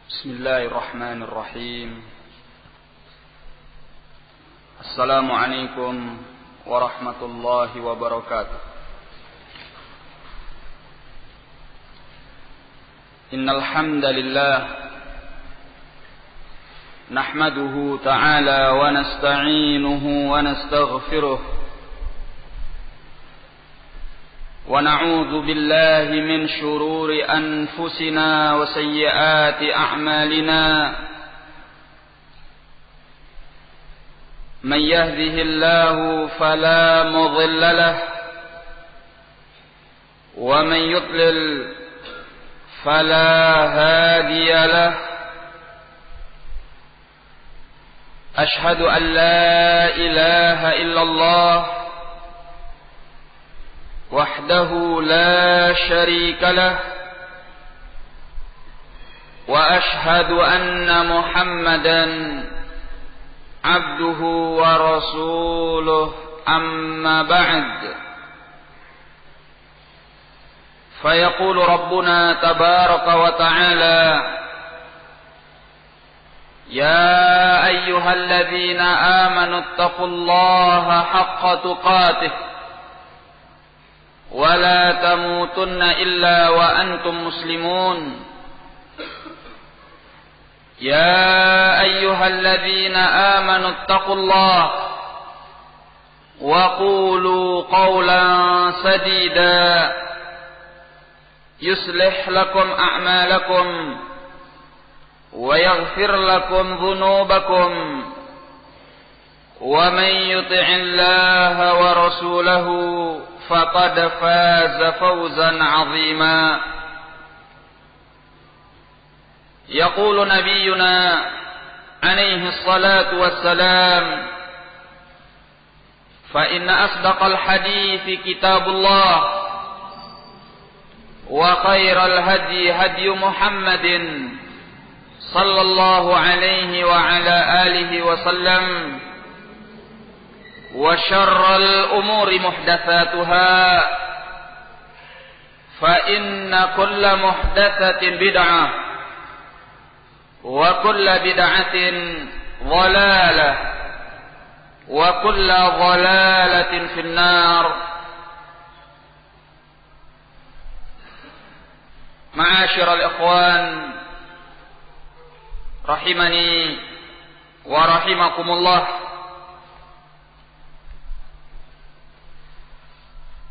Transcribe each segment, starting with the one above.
بسم الله الرحمن الرحيم. السلام عليكم ورحمة الله وبركاته. إن الحمد لله نحمده تعالى ونستعينه ونستغفره ونعوذ بالله من شرور أنفسنا وسيئات أعمالنا من يهده الله فلا مضل له ومن يضلل فلا هادي له أشهد أن لا إله إلا الله وحده لا شريك له وأشهد أن محمدا عبده ورسوله أما بعد فيقول ربنا تبارك وتعالى يا أيها الذين آمنوا اتقوا الله حق تقاته ولا تموتن إلا وأنتم مسلمون يا أيها الذين آمنوا اتقوا الله وقولوا قولا سديدا يصلح لكم أعمالكم ويغفر لكم ذنوبكم ومن يطع الله ورسوله فقد فاز فوزا عظيما. يقول نبينا عليه الصلاة والسلام فإن أصدق الحديث كتاب الله وخير الهدي هدي محمد صلى الله عليه وعلى آله وسلم وشر الأمور محدثاتها فإن كل محدثة بدعة وكل بدعة ضلالة وكل ضلالة في النار. معاشر الإخوان rahimani wa rahimakumullah.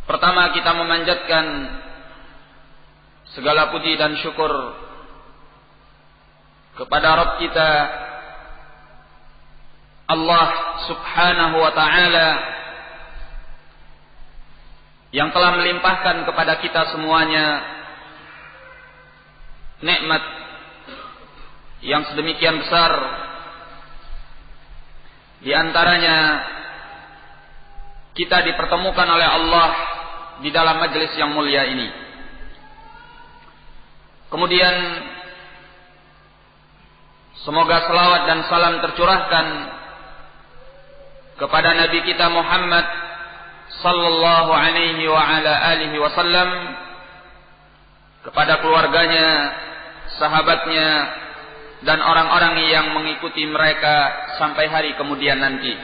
Pertama, kita memanjatkan segala puji dan syukur kepada Rabb kita Allah Subhanahu wa ta'ala yang telah melimpahkan kepada kita semuanya nikmat yang sedemikian besar. Di antaranya kita dipertemukan oleh Allah di dalam majelis yang mulia ini. Kemudian semoga selawat dan salam tercurahkan kepada Nabi kita Muhammad sallallahu alaihi wa ala alihi wasallam, kepada keluarganya, sahabatnya, dan orang-orang yang mengikuti mereka sampai hari kemudian nanti.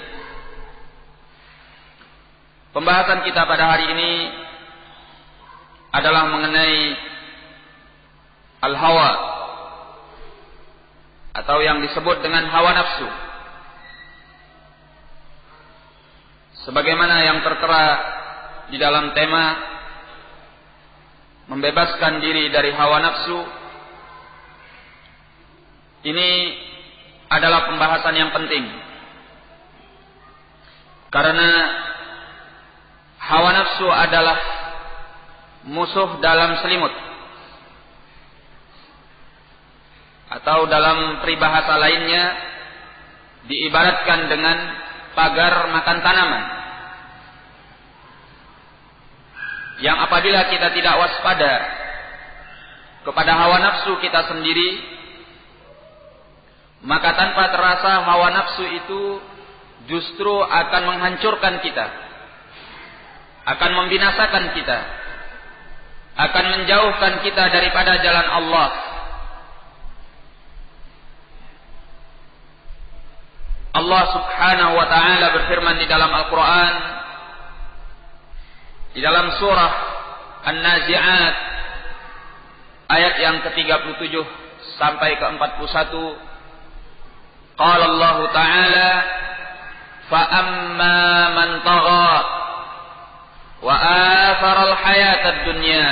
Pembahasan kita pada hari ini adalah mengenai al-hawa atau yang disebut dengan hawa nafsu. Sebagaimana yang tertera di dalam tema membebaskan diri dari hawa nafsu, ini adalah pembahasan yang penting. Karena hawa nafsu adalah musuh dalam selimut, atau dalam peribahasa lainnya diibaratkan dengan pagar makan tanaman, yang apabila kita tidak waspada kepada hawa nafsu kita sendiri, maka tanpa terasa hawa nafsu itu justru akan menghancurkan kita, akan membinasakan kita, akan menjauhkan kita daripada jalan Allah. Allah Subhanahu wa taala berfirman di dalam Al-Qur'an di dalam surah An-Nazi'at ayat yang ke-37 sampai ke-41. Qala Allah taala fa amma man tagha wa athara al-hayata ad-dunya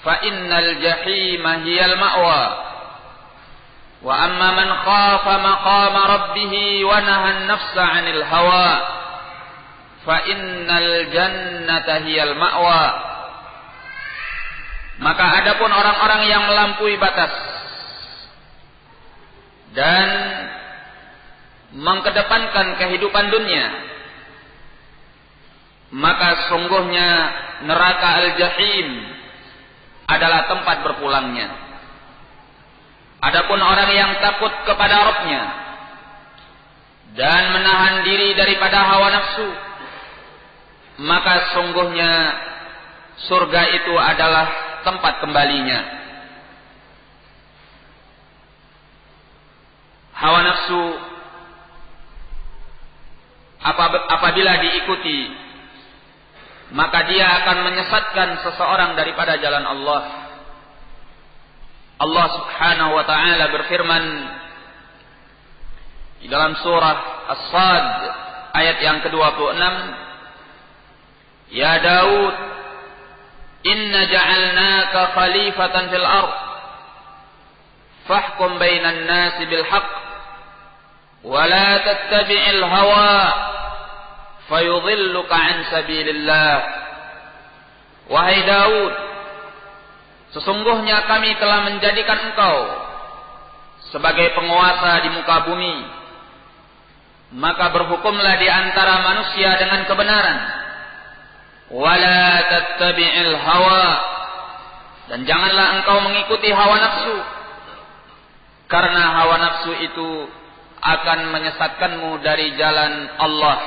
fa innal jahima hiyal ma'wa wa amma man khafa maqama rabbih wa naha an-nafsa 'anil hawa fa innal jannata hiyal ma'wa. Maka adapun orang-orang yang melampaui batas dan mengkedepankan kehidupan dunia, maka sungguhnya neraka al-jahim adalah tempat berpulangnya. Adapun orang yang takut kepada Rabb-Nya dan menahan diri daripada hawa nafsu, maka sungguhnya surga itu adalah tempat kembalinya. Hawa nafsu apabila diikuti, maka dia akan menyesatkan seseorang daripada jalan Allah. Allah Subhanahu wa taala berfirman di dalam surah As-Sad ayat yang ke-26, Ya Daud, inna ja'alnaka khalifatan fil ardh fahkum bainan nasi bil haqq wa la tattabi'il hawa fayudhilluka 'an sabilillah. Wahai Daud, sesungguhnya kami telah menjadikan engkau sebagai penguasa di muka bumi, maka berhukumlah di antara manusia dengan kebenaran. Wala tattabi'il hawa, dan janganlah engkau mengikuti hawa nafsu, karena hawa nafsu itu akan menyesatkanmu dari jalan Allah.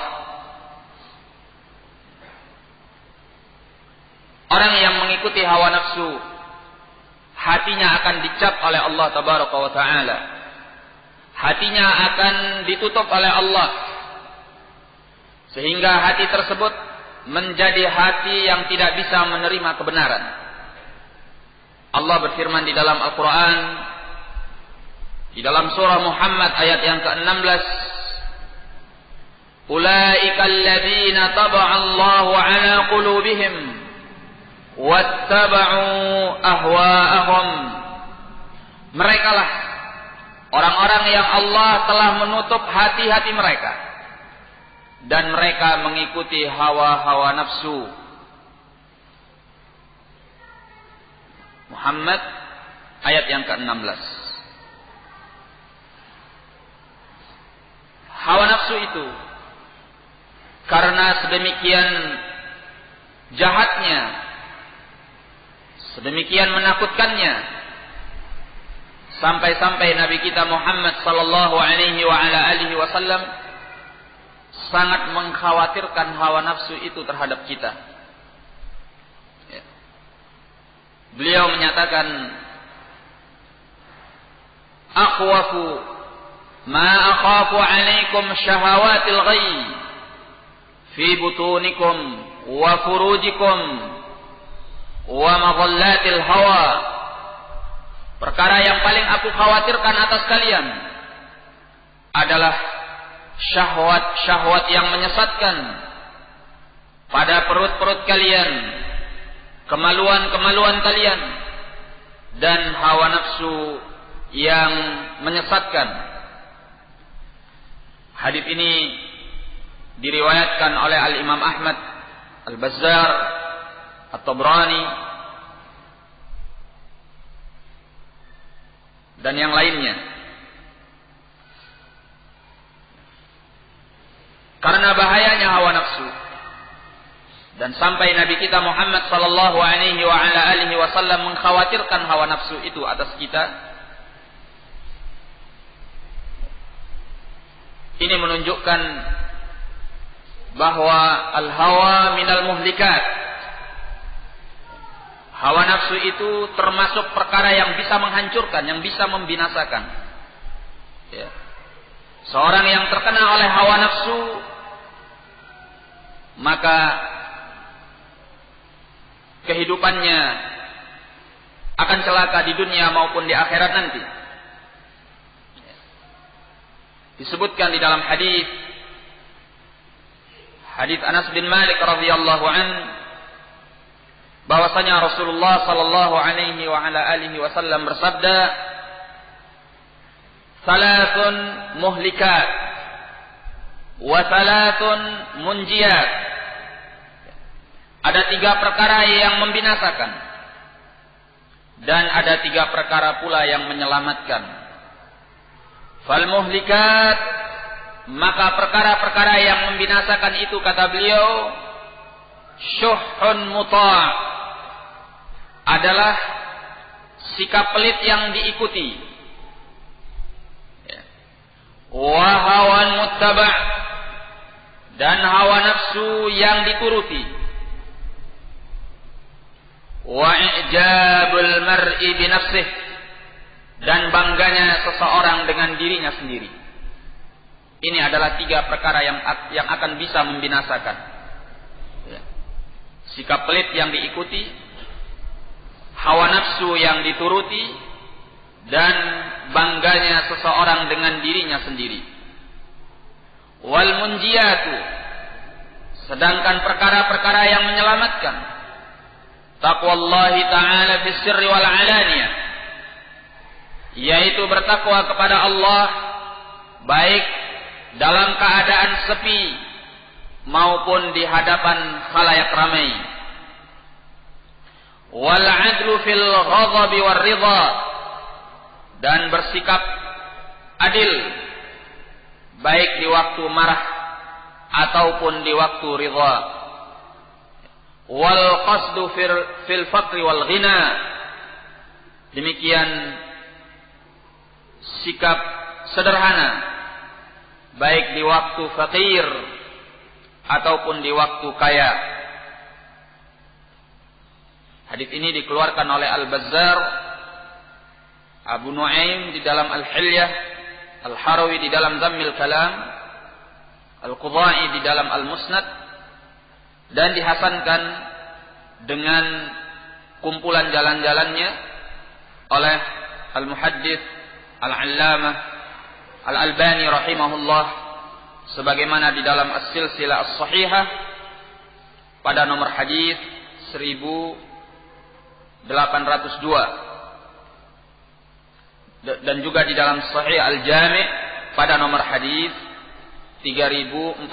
Orang yang mengikuti hawa nafsu, hatinya akan dicap oleh Allah Tabaraka wa Ta'ala. Hatinya akan ditutup oleh Allah, sehingga hati tersebut menjadi hati yang tidak bisa menerima kebenaran. Allah berfirman di dalam Al-Quran, di dalam surah Muhammad ayat yang ke-16, Ulaika alladhina taba'a Allahu 'ala qulubihim wattaba'u ahwa'ahum. Merekalah orang-orang yang Allah telah menutup hati-hati mereka dan mereka mengikuti hawa-hawa nafsu. Muhammad ayat yang ke-16. Hawa nafsu itu karena sedemikian jahatnya, sedemikian menakutkannya, sampai-sampai Nabi kita Muhammad sallallahu alaihi wa ala alihi wasallam sangat mengkhawatirkan hawa nafsu itu terhadap kita. Ya. Beliau menyatakan, akhwafu ma akhafu alaikum syahawatil ghayy fi butunikum wa furujikum wa madhallatil hawa. Perkara yang paling aku khawatirkan atas kalian adalah syahwat-syahwat yang menyesatkan pada perut-perut kalian, kemaluan-kemaluan kalian, dan hawa nafsu yang menyesatkan. Hadis ini diriwayatkan oleh Al-Imam Ahmad, Al-Bazzar, At-Tabrani, dan yang lainnya. Karena bahayanya hawa nafsu, dan sampai Nabi kita Muhammad sallallahu alaihi wa ala alihi wasallam mengkhawatirkan hawa nafsu itu atas kita. Ini menunjukkan bahwa al-hawa minal muhlikat. Hawa nafsu itu termasuk perkara yang bisa menghancurkan, yang bisa membinasakan. Ya. Seorang yang terkena oleh hawa nafsu, maka kehidupannya akan celaka di dunia maupun di akhirat nanti. Disebutkan di dalam hadis Anas bin Malik radhiyallahu an, bahwasanya Rasulullah sallallahu alaihi wa ala alihi wasallam bersabda, "Thalathun muhlikat wa thalathun munjiyat." Ada 3 perkara yang membinasakan dan ada 3 perkara pula yang menyelamatkan. Fal muhlikat, maka perkara-perkara yang membinasakan itu, kata beliau, syuhun muta', adalah sikap pelit yang diikuti, wa hawan muttaba', dan hawa nafsu yang dituruti, wa i'jabul mar'i bi nafsih, dan bangganya seseorang dengan dirinya sendiri. Ini adalah 3 perkara yang akan bisa membinasakan. Sikap pelit yang diikuti, hawa nafsu yang dituruti, dan bangganya seseorang dengan dirinya sendiri. Wal munjiyatu, sedangkan perkara-perkara yang menyelamatkan, taqwallahi ta'ala fis sirri wal alaniyah, yaitu bertakwa kepada Allah baik dalam keadaan sepi maupun di hadapan khalayak ramai. Wal adlu fil ghadabi war ridha, dan bersikap adil baik di waktu marah ataupun di waktu ridha. Wal qasdu fil faqri wal ghina, demikian sikap sederhana baik di waktu fakir ataupun di waktu kaya. Hadis ini dikeluarkan oleh Al-Bazzar, Abu Nuaim di dalam Al-Hilyah, Al-Harawi di dalam Zammil Kalam, Al-Qudai di dalam Al-Musnad, dan dihasankan dengan kumpulan jalan-jalannya oleh Al-Muhaddits Al-Allamah Al-Albani rahimahullah, sebagaimana di dalam As-Silsilah As-Sahihah pada nomor hadis 1802, dan juga di dalam Sahih Al-Jami' pada nomor hadis 3045.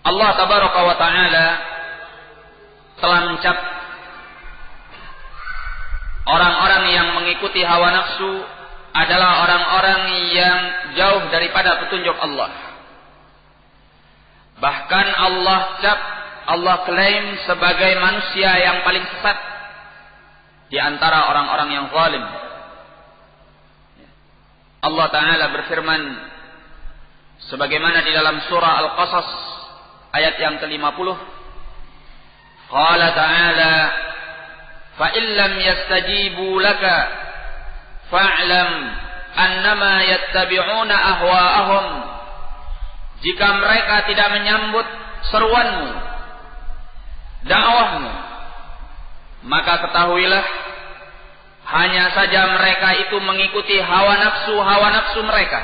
Allah tabaraka wa ta'ala telah mencap orang-orang yang mengikuti hawa nafsu adalah orang-orang yang jauh daripada petunjuk Allah. Bahkan Allah klaim sebagai manusia yang paling sesat di antara orang-orang yang zalim. Allah Ta'ala berfirman sebagaimana di dalam surah Al-Qasas ayat yang ke-50. Qala Ta'ala, فَإِنْ لَمْ يَسْتَجِيبُوا لَكَ فَاعْلَمْ أَنَّمَا يَتَّبِعُونَ أَهْوَاءَهُمْ. Jika mereka tidak menyambut seruanmu, dakwahmu, maka ketahuilah hanya saja mereka itu mengikuti hawa nafsu mereka.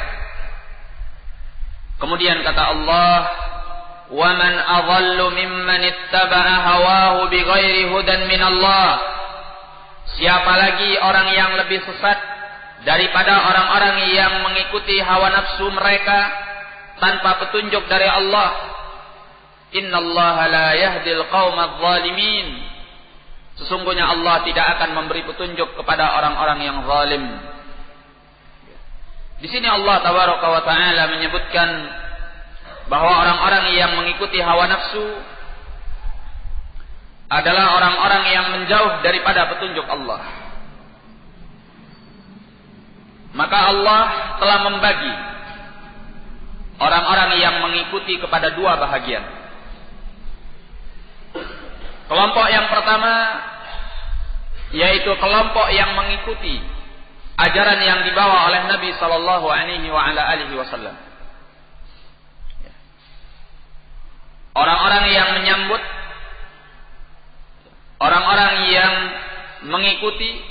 Kemudian kata Allah, وَمَنْ أَضَلُّ مِمَّنِ اتَّبَعَ هَوَاهُ بِغَيْرِ هُدًى مِنَ اللَّهِ. Siapa lagi orang yang lebih sesat daripada orang-orang yang mengikuti hawa nafsu mereka tanpa petunjuk dari Allah. Innallaha la yahdil qaumadz zalimin. Sesungguhnya Allah tidak akan memberi petunjuk kepada orang-orang yang zalim. Di sini Allah tabaraka wa taala menyebutkan bahwa orang-orang yang mengikuti hawa nafsu adalah orang-orang yang menjauh daripada petunjuk Allah. Maka Allah telah membagi orang-orang yang mengikuti kepada 2 bahagian. Kelompok yang pertama yaitu kelompok yang mengikuti ajaran yang dibawa oleh Nabi sallallahu alaihi wasallam. Orang-orang yang menyambut, orang-orang yang mengikuti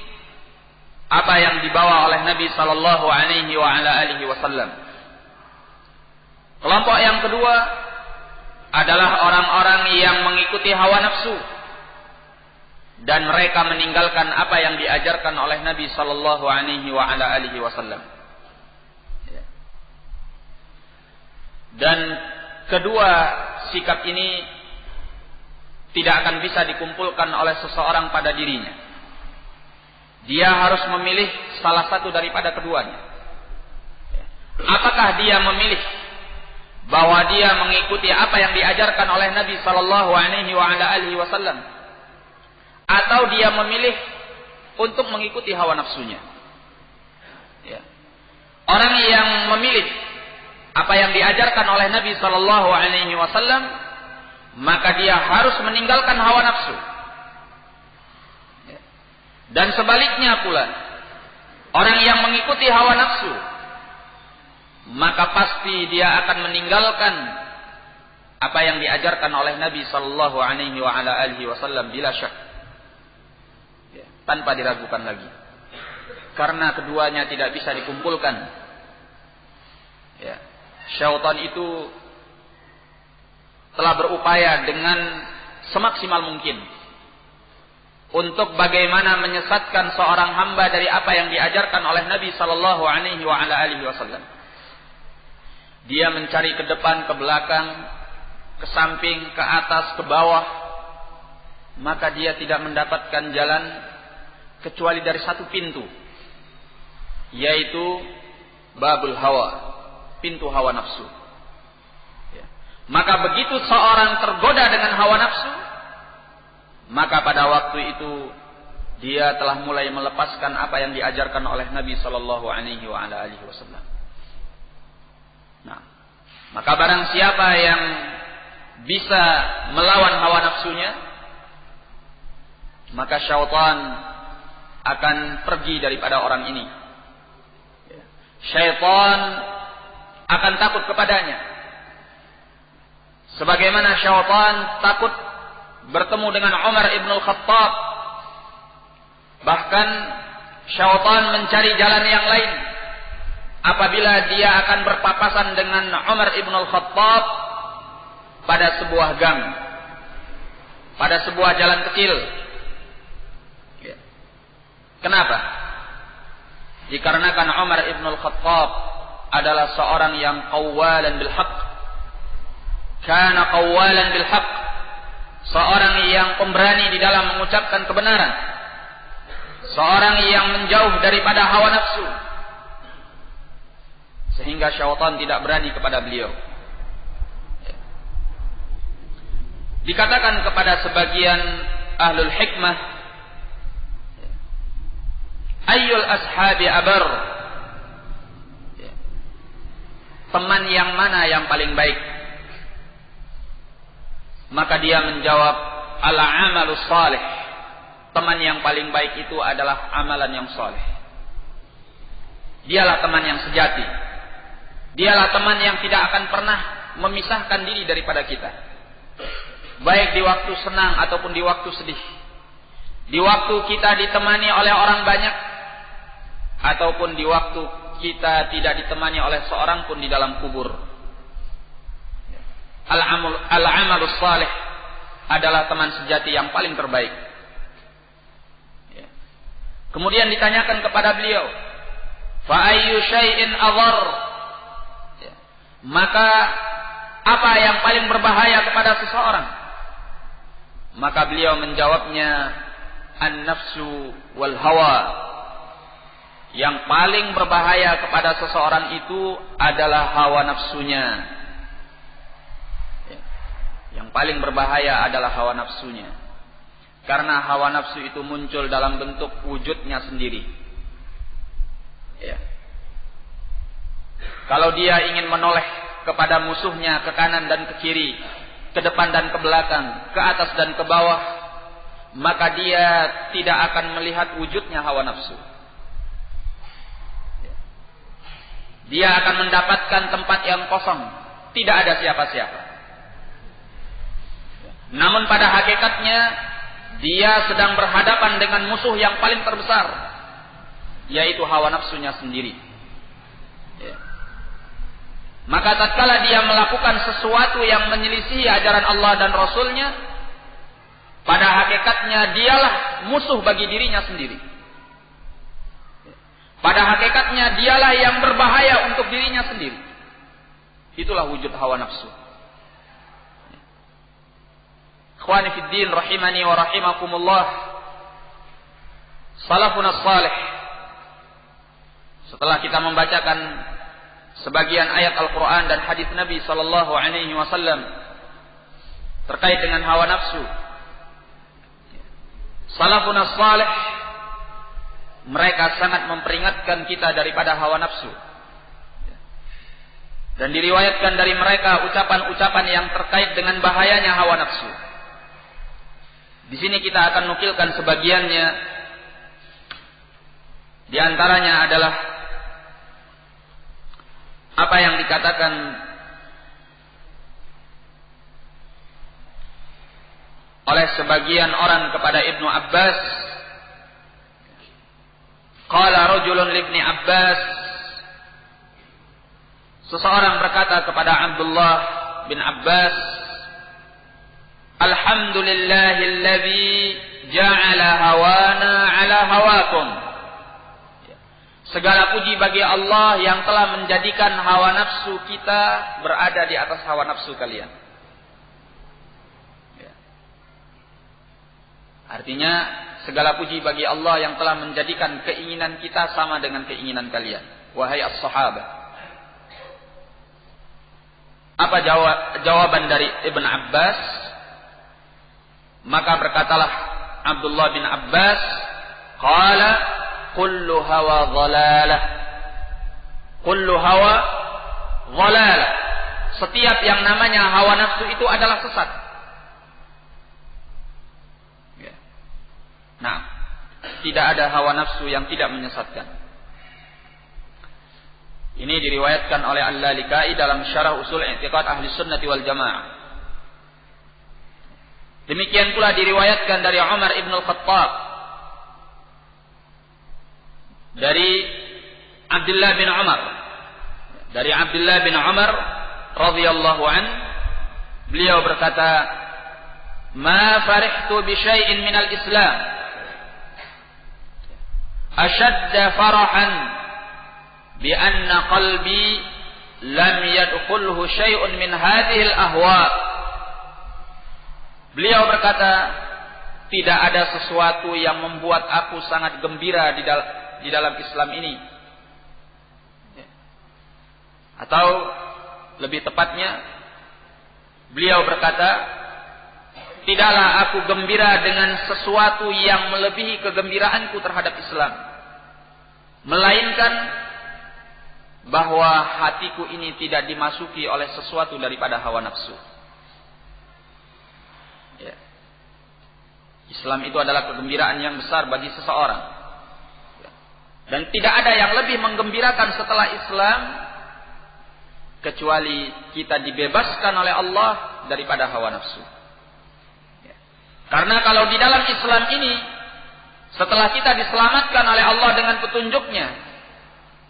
apa yang dibawa oleh Nabi sallallahu alaihi wasallam. Kelompok yang kedua adalah orang-orang yang mengikuti hawa nafsu dan mereka meninggalkan apa yang diajarkan oleh Nabi sallallahu alaihi wasallam. Dan kedua sikap ini tidak akan bisa dikumpulkan oleh seseorang pada dirinya. Dia harus memilih salah satu daripada keduanya. Apakah dia memilih bahwa dia mengikuti apa yang diajarkan oleh Nabi sallallahu alaihi wasallam, atau dia memilih untuk mengikuti hawa nafsunya? Orang yang memilih apa yang diajarkan oleh Nabi sallallahu alaihi wasallam, maka dia harus meninggalkan hawa nafsu. Dan sebaliknya pula, orang yang mengikuti hawa nafsu, maka pasti dia akan meninggalkan apa yang diajarkan oleh Nabi sallallahu alaihi wasallam bila syak, tanpa diragukan lagi. Karena keduanya tidak bisa dikumpulkan. Syaitan itu telah berupaya dengan semaksimal mungkin untuk bagaimana menyesatkan seorang hamba dari apa yang diajarkan oleh Nabi sallallahu alaihi wasallam. Dia mencari ke depan, ke belakang, ke samping, ke atas, ke bawah, maka dia tidak mendapatkan jalan kecuali dari satu pintu, yaitu babul hawa, pintu hawa nafsu. Maka begitu seorang tergoda dengan hawa nafsu, maka pada waktu itu dia telah mulai melepaskan apa yang diajarkan oleh Nabi sallallahu alaihi wasallam. Nah, maka barang siapa yang bisa melawan hawa nafsunya, maka syaitan akan pergi daripada orang ini. Syaitan akan takut kepadanya, sebagaimana syaitan takut bertemu dengan Umar ibn al-Khattab. Bahkan syaitan mencari jalan yang lain apabila dia akan berpapasan dengan Umar ibn al-Khattab pada sebuah gang, pada sebuah jalan kecil. Kenapa? Dikarenakan Umar ibn al-Khattab adalah seorang yang qawwalan bil haqq. Kana qawwalan bil haqq, seorang yang pemberani di dalam mengucapkan kebenaran, seorang yang menjauh daripada hawa nafsu, sehingga syaitan tidak berani kepada beliau. Dikatakan kepada sebagian ahlul hikmah, ayyul ashabi abar, teman yang mana yang paling baik? Maka dia menjawab, ala amalus salih, teman yang paling baik itu adalah amalan yang saleh. Dialah teman yang sejati, dialah teman yang tidak akan pernah memisahkan diri daripada kita, baik di waktu senang ataupun di waktu sedih, di waktu kita ditemani oleh orang banyak ataupun di waktu kita tidak ditemani oleh seorang pun di dalam kubur. Al-amalus salih adalah teman sejati yang paling terbaik. Kemudian ditanyakan kepada beliau, fa ayyu syai'in adhar, maka apa yang paling berbahaya kepada seseorang? Maka beliau menjawabnya, an-nafsu wal hawa. Yang paling berbahaya kepada seseorang itu adalah hawa nafsunya. Yang paling berbahaya adalah hawa nafsunya. Karena hawa nafsu itu muncul dalam bentuk wujudnya sendiri. Kalau dia ingin menoleh kepada musuhnya ke kanan dan ke kiri, ke depan dan ke belakang, ke atas dan ke bawah, maka dia tidak akan melihat wujudnya hawa nafsu. Dia akan mendapatkan tempat yang kosong, tidak ada siapa-siapa. Namun pada hakikatnya dia sedang berhadapan dengan musuh yang paling terbesar, yaitu hawa nafsunya sendiri. Maka tatkala dia melakukan sesuatu yang menyelisihi ajaran Allah dan Rasulnya, pada hakikatnya dialah musuh bagi dirinya sendiri. Pada hakikatnya dialah yang berbahaya untuk dirinya sendiri. Itulah wujud hawa nafsu. Ikhwani fid din rahimani wa rahimakumullah. Salafun as-salih, setelah kita membacakan sebagian ayat Al-Quran dan hadis Nabi sallallahu alaihi wasallam terkait dengan hawa nafsu, salafun as-salih mereka sangat memperingatkan kita daripada hawa nafsu. Dan diriwayatkan dari mereka ucapan-ucapan yang terkait dengan bahayanya hawa nafsu. Di sini kita akan nukilkan sebagiannya. Di antaranya adalah apa yang dikatakan oleh sebagian orang kepada Ibnu Abbas. Qala rajulun li Ibni Abbas, seseorang berkata kepada Abdullah bin Abbas, Alhamdulillahilladzi ja'ala hawana ala hawakum. Segala puji bagi Allah yang telah menjadikan hawa nafsu kita berada di atas hawa nafsu kalian. Artinya segala puji bagi Allah yang telah menjadikan keinginan kita sama dengan keinginan kalian. Wahai as-sahabah. Apa jawaban dari Ibn Abbas? Maka berkatalah Abdullah bin Abbas, qala kullu hawa dhalalah. Kullu hawa dhalalah. Setiap yang namanya hawa nafsu itu adalah sesat. Nah, tidak ada hawa nafsu yang tidak menyesatkan. Ini diriwayatkan oleh Al-Lalikai dalam Syarah Usul I'tiqad Ahli Sunnati wal Jamaah. Demikian pula diriwayatkan dari Umar ibn al-Khattab, dari Abdullah bin Umar, dari Abdullah bin Umar radhiyallahu an, beliau berkata, "Ma farihtu bi syai'in minal Islam ashadda farahan bi anna qalbi lam yadkhulhu syai'un min hadhihi al-ahwa." Beliau berkata, tidak ada sesuatu yang membuat aku sangat gembira di dalam Islam ini. Atau lebih tepatnya, beliau berkata, tidaklah aku gembira dengan sesuatu yang melebihi kegembiraanku terhadap Islam, melainkan bahwa hatiku ini tidak dimasuki oleh sesuatu daripada hawa nafsu. Islam itu adalah kegembiraan yang besar bagi seseorang. Dan tidak ada yang lebih menggembirakan setelah Islam kecuali kita dibebaskan oleh Allah daripada hawa nafsu. Karena kalau di dalam Islam ini, setelah kita diselamatkan oleh Allah dengan petunjuknya,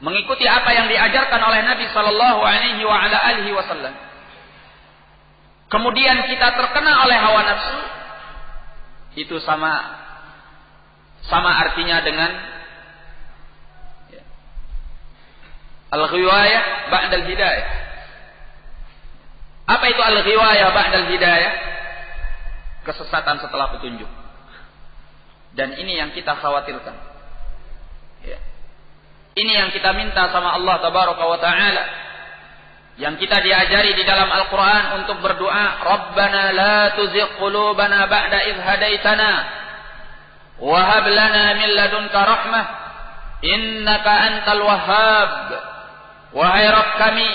mengikuti apa yang diajarkan oleh Nabi sallallahu alaihi wasallam, kemudian kita terkena oleh hawa nafsu, itu sama artinya dengan al-ghiwayah ba'dal hidayah. Apa itu al-ghiwayah ba'dal hidayah? Kesesatan setelah petunjuk. Dan ini yang kita khawatirkan. Ini yang kita minta sama Allah tabaraka wa ta'ala, yang kita diajari di dalam Al-Quran untuk berdoa, Rabbana la tuzigh qulubana ba'da idh hadaitana wa hab lana min ladunka rahmah innaka antal wahhab. Wahai Rabb kami,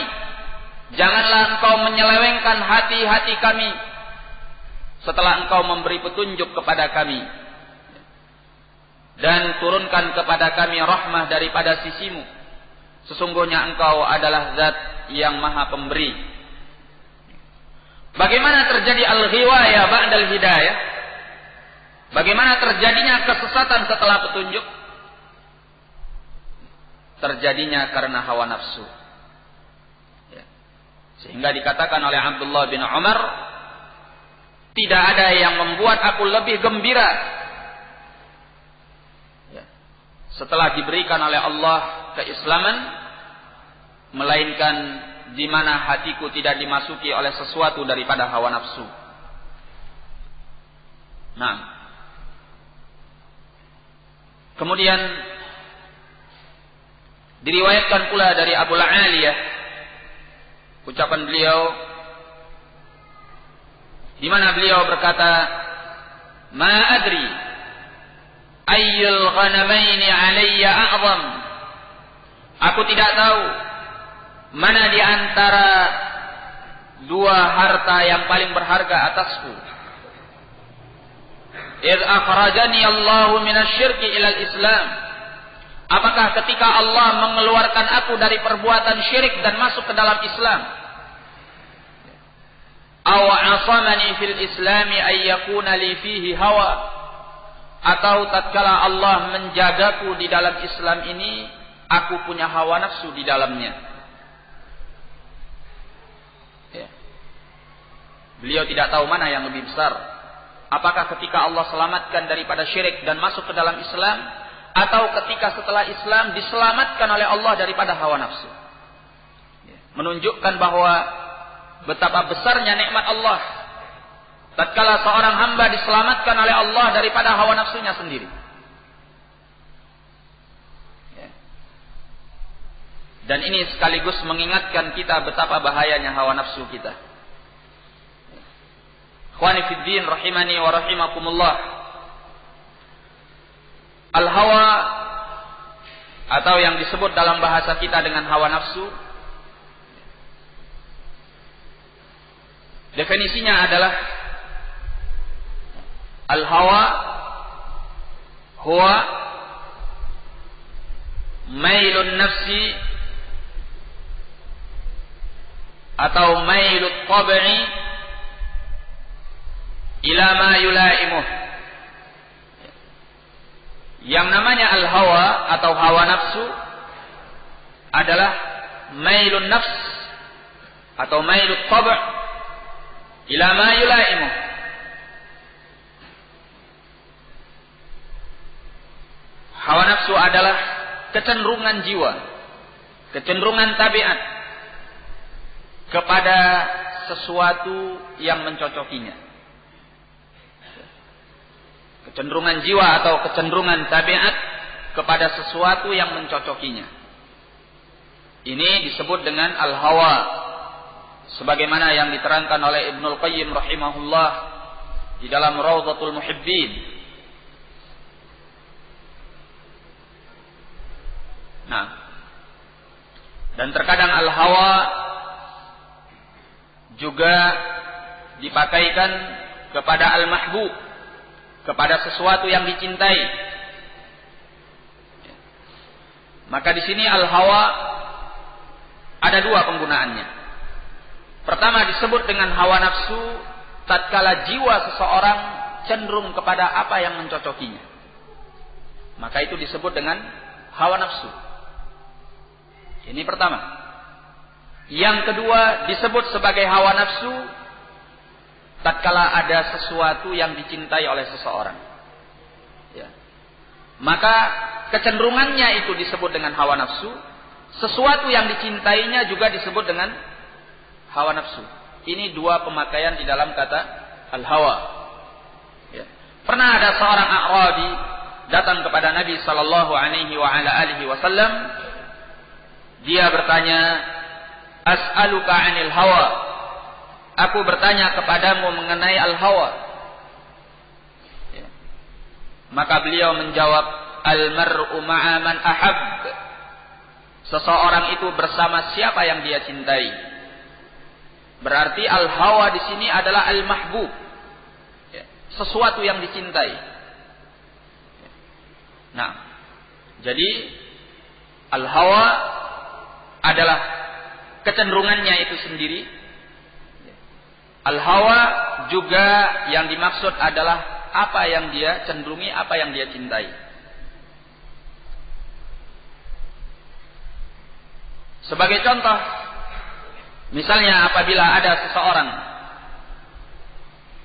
janganlah engkau menyelewengkan hati-hati kami setelah Engkau memberi petunjuk kepada kami dan turunkan kepada kami rahmah daripada sisimu. Sesungguhnya Engkau adalah zat yang maha pemberi. Bagaimana terjadi al-ghiwayah ba'dal hidayah? Bagaimana terjadinya kesesatan setelah petunjuk? Terjadinya karena hawa nafsu. Sehingga dikatakan oleh Abdullah bin Umar, tidak ada yang membuat aku lebih gembira setelah diberikan oleh Allah keislaman, melainkan di mana hatiku tidak dimasuki oleh sesuatu daripada hawa nafsu. Nah, kemudian diriwayatkan pula dari Abu Aliyah, ucapan beliau di mana beliau berkata, "Ma adri ayyul ghanamaini 'alayya a'zam." Aku tidak tahu mana di antara dua harta yang paling berharga atasku. "Idz akhrajani Allahu minasyirki ilal Islam." Apakah ketika Allah mengeluarkan aku dari perbuatan syirik dan masuk ke dalam Islam? Aw asamani fil islami ay yakuna li fihi hawa. Atau tatkala Allah menjagaku di dalam Islam ini, aku punya hawa nafsu di dalamnya. Ya. Beliau tidak tahu mana yang lebih besar. Apakah ketika Allah selamatkan daripada syirik dan masuk ke dalam Islam, atau ketika setelah Islam diselamatkan oleh Allah daripada hawa nafsu. Menunjukkan bahwa betapa besarnya nikmat Allah tatkala seorang hamba diselamatkan oleh Allah daripada hawa nafsunya sendiri. Dan ini sekaligus mengingatkan kita betapa bahayanya hawa nafsu kita. Ikhwani fid din rahimani wa rahimakumullah. Al-hawa atau yang disebut dalam bahasa kita dengan hawa nafsu, definisinya adalah al-hawa huwa mailun nafsi atau mailut tab'i ila ma yulaimuh. Yang namanya al-hawa atau hawa nafsu adalah mailun nafs atau mailut tab' ila ma yulaimuh. Hawa nafsu adalah kecenderungan jiwa, kecenderungan tabiat kepada sesuatu yang mencocokinya. Kecenderungan jiwa atau kecenderungan tabiat kepada sesuatu yang mencocokinya. Ini disebut dengan al-hawa, sebagaimana yang diterangkan oleh Ibnul Qayyim rahimahullah di dalam Rawdatul Muhibbin. Nah, dan terkadang al-hawa juga dipakaikan kepada al-mahbub, kepada sesuatu yang dicintai. Maka di sini al-hawa ada dua penggunaannya. Pertama disebut dengan hawa nafsu tatkala jiwa seseorang cenderung kepada apa yang mencocokinya. Maka itu disebut dengan hawa nafsu. Ini pertama. Yang kedua disebut sebagai hawa nafsu tatkala ada sesuatu yang dicintai oleh seseorang. Ya. Maka kecenderungannya itu disebut dengan hawa nafsu. Sesuatu yang dicintainya juga disebut dengan hawa nafsu. Ini dua pemakaian di dalam kata al-hawa. Ya. Pernah ada seorang A'rabi datang kepada Nabi sallallahu alaihi wasallam. Dia bertanya, "As'aluka 'anil hawa." Aku bertanya kepadamu mengenai al-hawa. Ya. Maka beliau menjawab, "Al-mar'u ma'a man ahab." Seseorang itu bersama siapa yang dia cintai. Berarti al-hawa di sini adalah al-mahbub. sesuatu yang dicintai. Nah, jadi al-hawa adalah kecenderungannya itu sendiri. Al-hawa juga yang dimaksud adalah apa yang dia cenderungi, apa yang dia cintai. Sebagai contoh, misalnya apabila ada seseorang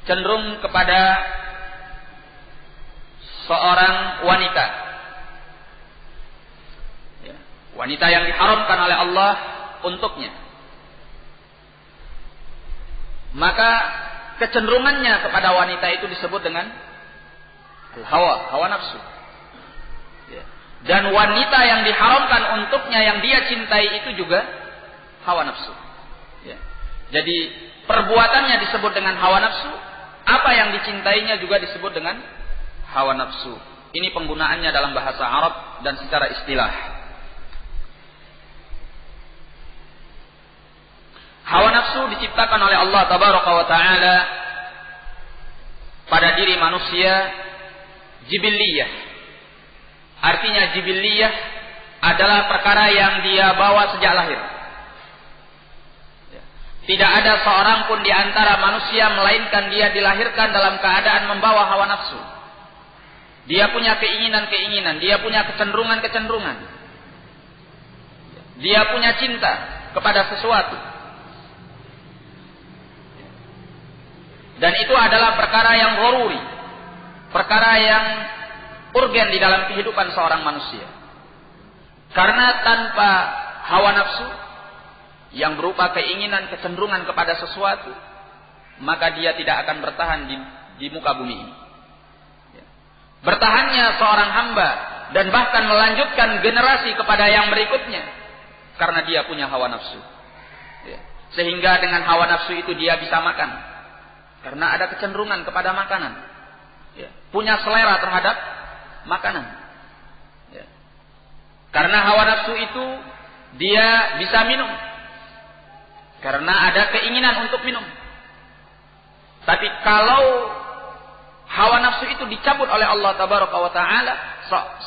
cenderung kepada seorang wanita, wanita yang diharamkan oleh Allah untuknya, maka kecenderungannya kepada wanita itu disebut dengan al-hawa, hawa nafsu. Dan wanita yang diharamkan untuknya yang dia cintai itu juga hawa nafsu. Jadi perbuatannya disebut dengan hawa nafsu, apa yang dicintainya juga disebut dengan hawa nafsu. Ini penggunaannya dalam bahasa Arab dan secara istilah. Hawa nafsu diciptakan oleh Allah Tabaraka wa Ta'ala pada diri manusia jibilliyah. Artinya jibilliyah adalah perkara yang dia bawa sejak lahir. Tidak ada seorang pun di antara manusia melainkan dia dilahirkan dalam keadaan membawa hawa nafsu. Dia punya keinginan-keinginan, dia punya kecenderungan-kecenderungan. Dia punya cinta kepada sesuatu. Dan itu adalah perkara yang dharuri, perkara yang urgen di dalam kehidupan seorang manusia. Karena tanpa hawa nafsu yang berupa keinginan, kecenderungan kepada sesuatu, maka dia tidak akan bertahan di muka bumi ini. Bertahannya seorang hamba dan bahkan melanjutkan generasi kepada yang berikutnya karena dia punya hawa nafsu. Sehingga dengan hawa nafsu itu dia bisa makan. Karena ada kecenderungan kepada makanan. Punya selera terhadap makanan. Karena hawa nafsu itu dia bisa minum. Karena ada keinginan untuk minum. Tapi kalau hawa nafsu itu dicabut oleh Allah Tabaraka wa Ta'ala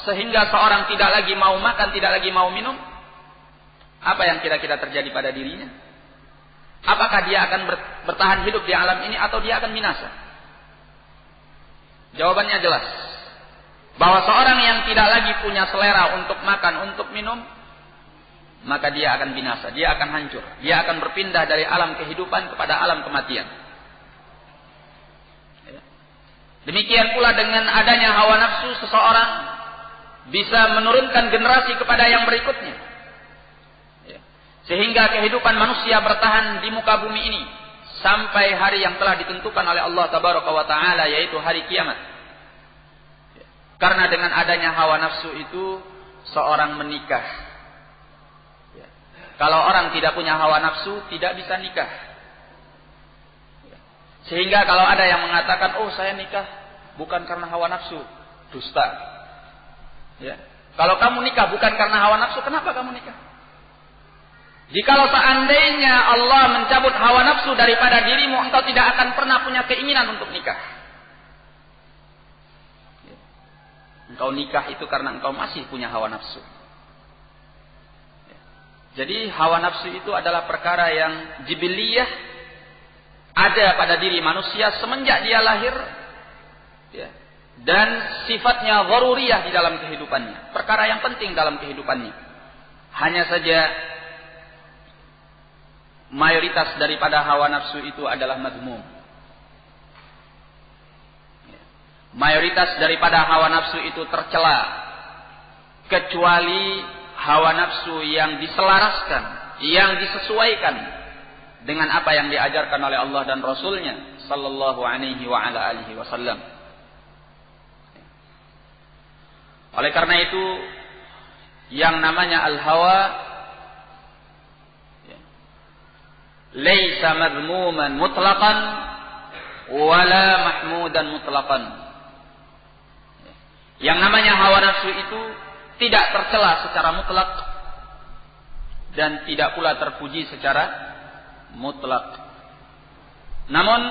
sehingga seorang tidak lagi mau makan, tidak lagi mau minum, apa yang kira-kira terjadi pada dirinya? Apakah dia akan bertahan hidup di alam ini atau dia akan binasa? Jawabannya jelas. Bahwa seorang yang tidak lagi punya selera untuk makan, untuk minum, maka dia akan binasa, dia akan hancur. Dia akan berpindah dari alam kehidupan kepada alam kematian. Demikian pula dengan adanya hawa nafsu, seseorang bisa menurunkan generasi kepada yang berikutnya. Sehingga kehidupan manusia bertahan di muka bumi ini sampai hari yang telah ditentukan oleh Allah Tabaraka wa Ta'ala, yaitu hari kiamat. Karena dengan adanya hawa nafsu itu seorang menikah. Kalau orang tidak punya hawa nafsu, tidak bisa nikah. Sehingga kalau ada yang mengatakan, oh saya nikah bukan karena hawa nafsu, dusta. Kalau kamu nikah bukan karena hawa nafsu, kenapa kamu nikah? Jikalau seandainya Allah mencabut hawa nafsu daripada dirimu, engkau tidak akan pernah punya keinginan untuk nikah. Engkau nikah itu karena engkau masih punya hawa nafsu. Jadi hawa nafsu itu adalah perkara yang jibiliyah, ada pada diri manusia semenjak dia lahir, dan sifatnya dharuriyah di dalam kehidupannya, perkara yang penting dalam kehidupannya. Hanya saja mayoritas daripada hawa nafsu itu adalah madhmum. Mayoritas daripada hawa nafsu itu tercela, kecuali hawa nafsu yang diselaraskan, yang disesuaikan dengan apa yang diajarkan oleh Allah dan Rasulnya sallallahu alaihi wa ala alihi wasallam. Oleh karena itu, yang namanya al-hawa laisa madhmuman mutlaqan wala mahmudan mutlaqan. Yang namanya hawa nafsu itu tidak tercela secara mutlak dan tidak pula terpuji secara mutlak. Namun